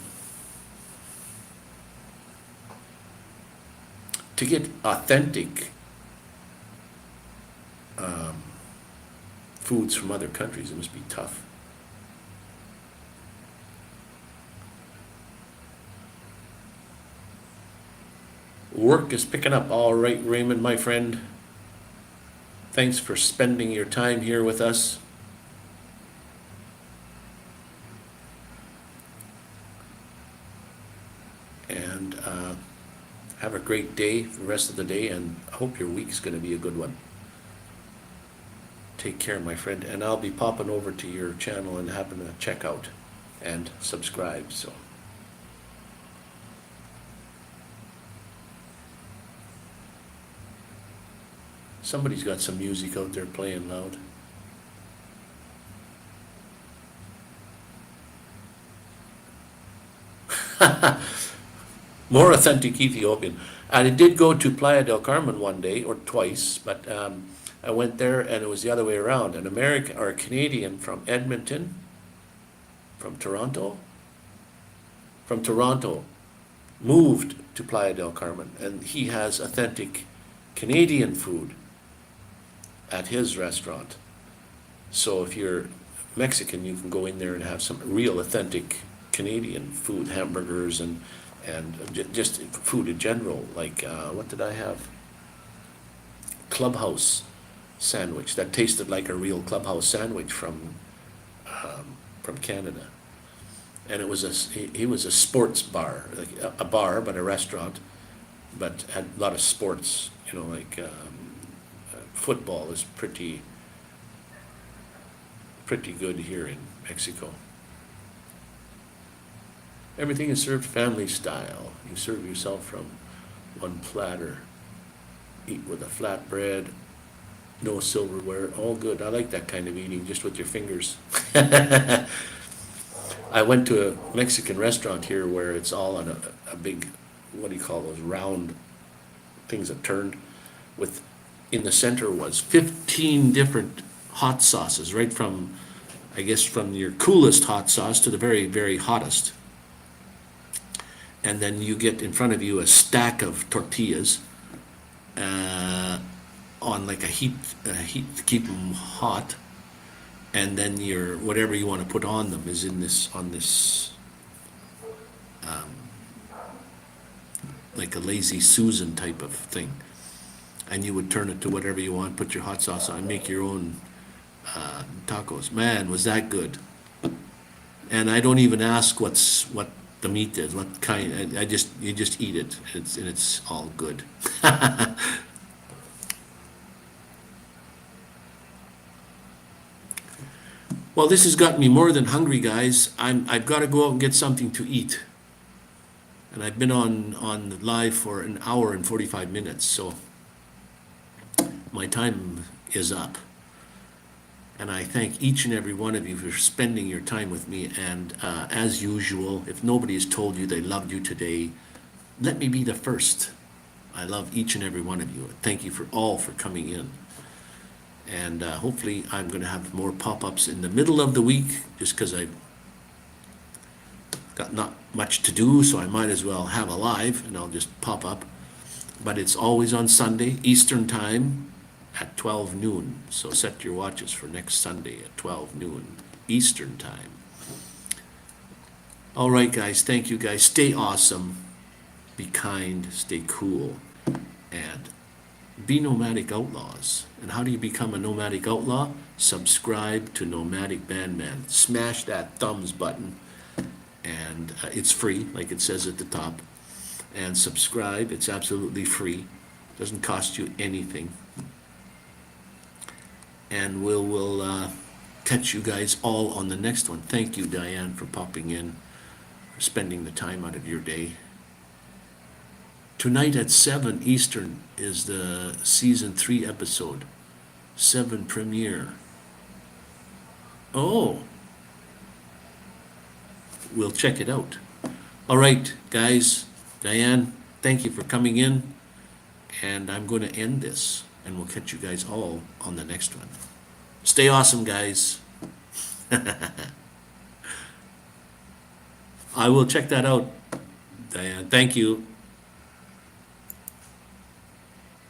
To get authentic foods from other countries, it must be tough. Work is picking up. All right, Raymond, my friend. Thanks for spending your time here with us. And have a great day for the rest of the day, and I hope your week's going to be a good one. Take care, my friend, and I'll be popping over to your channel and having a check out and subscribe. So somebody's got some music out there playing loud. More authentic Ethiopian. And I did go to Playa del Carmen one day, or twice, but I went there and it was the other way around. An American or a Canadian from Edmonton, from Toronto, moved to Playa del Carmen, and he has authentic Canadian food at his restaurant. So if you're Mexican, you can go in there and have some real authentic Canadian food, hamburgers and just food in general. Like what did I have? Clubhouse sandwich that tasted like a real Clubhouse sandwich from Canada. And it was he was a sports bar, like a bar but a restaurant, but had a lot of sports. Like football is pretty good here in Mexico. Everything is served family style. You serve yourself from one platter. Eat with a flat bread. No silverware. All good. I like that kind of eating, just with your fingers. I went to a Mexican restaurant here where it's all on a big, what do you call those, round things that turned, with, in the center was 15 different hot sauces, right from, I guess, from your coolest hot sauce to the very, very hottest. And then you get in front of you a stack of tortillas on like a heat to keep them hot, and then your whatever you want to put on them is in this like a lazy Susan type of thing, and you would turn it to whatever you want, put your hot sauce on, make your own tacos. Man, was that good. And I don't even ask what the meat is, what kind. You just eat it, and it's all good. Well, this has gotten me more than hungry, guys. I've got to go out and get something to eat. And I've been on live for an hour and 45 minutes, so my time is up. And I thank each and every one of you for spending your time with me. And as usual, if nobody has told you they loved you today, let me be the first. I love each and every one of you. Thank you for coming in. And hopefully I'm going to have more pop-ups in the middle of the week, just because I've got not much to do, so I might as well have a live, and I'll just pop up. But it's always on Sunday, Eastern Time, at 12 noon. So set your watches for next Sunday at 12 noon, Eastern Time. All right, guys. Thank you, guys. Stay awesome. Be kind. Stay cool. And be nomadic outlaws. And how do you become a nomadic outlaw? Subscribe to Nomadic Vanman. Smash that thumbs button. And it's free, like it says at the top. And subscribe. It's absolutely free. Doesn't cost you anything. And we'll catch you guys all on the next one. Thank you, Diane, for popping in, for spending the time out of your day. Tonight at 7 Eastern is the Season 3 episode. 7 premiere. Oh. We'll check it out. All right, guys. Diane, thank you for coming in. And I'm going to end this. And we'll catch you guys all on the next one. Stay awesome, guys. I will check that out, Diane. Thank you.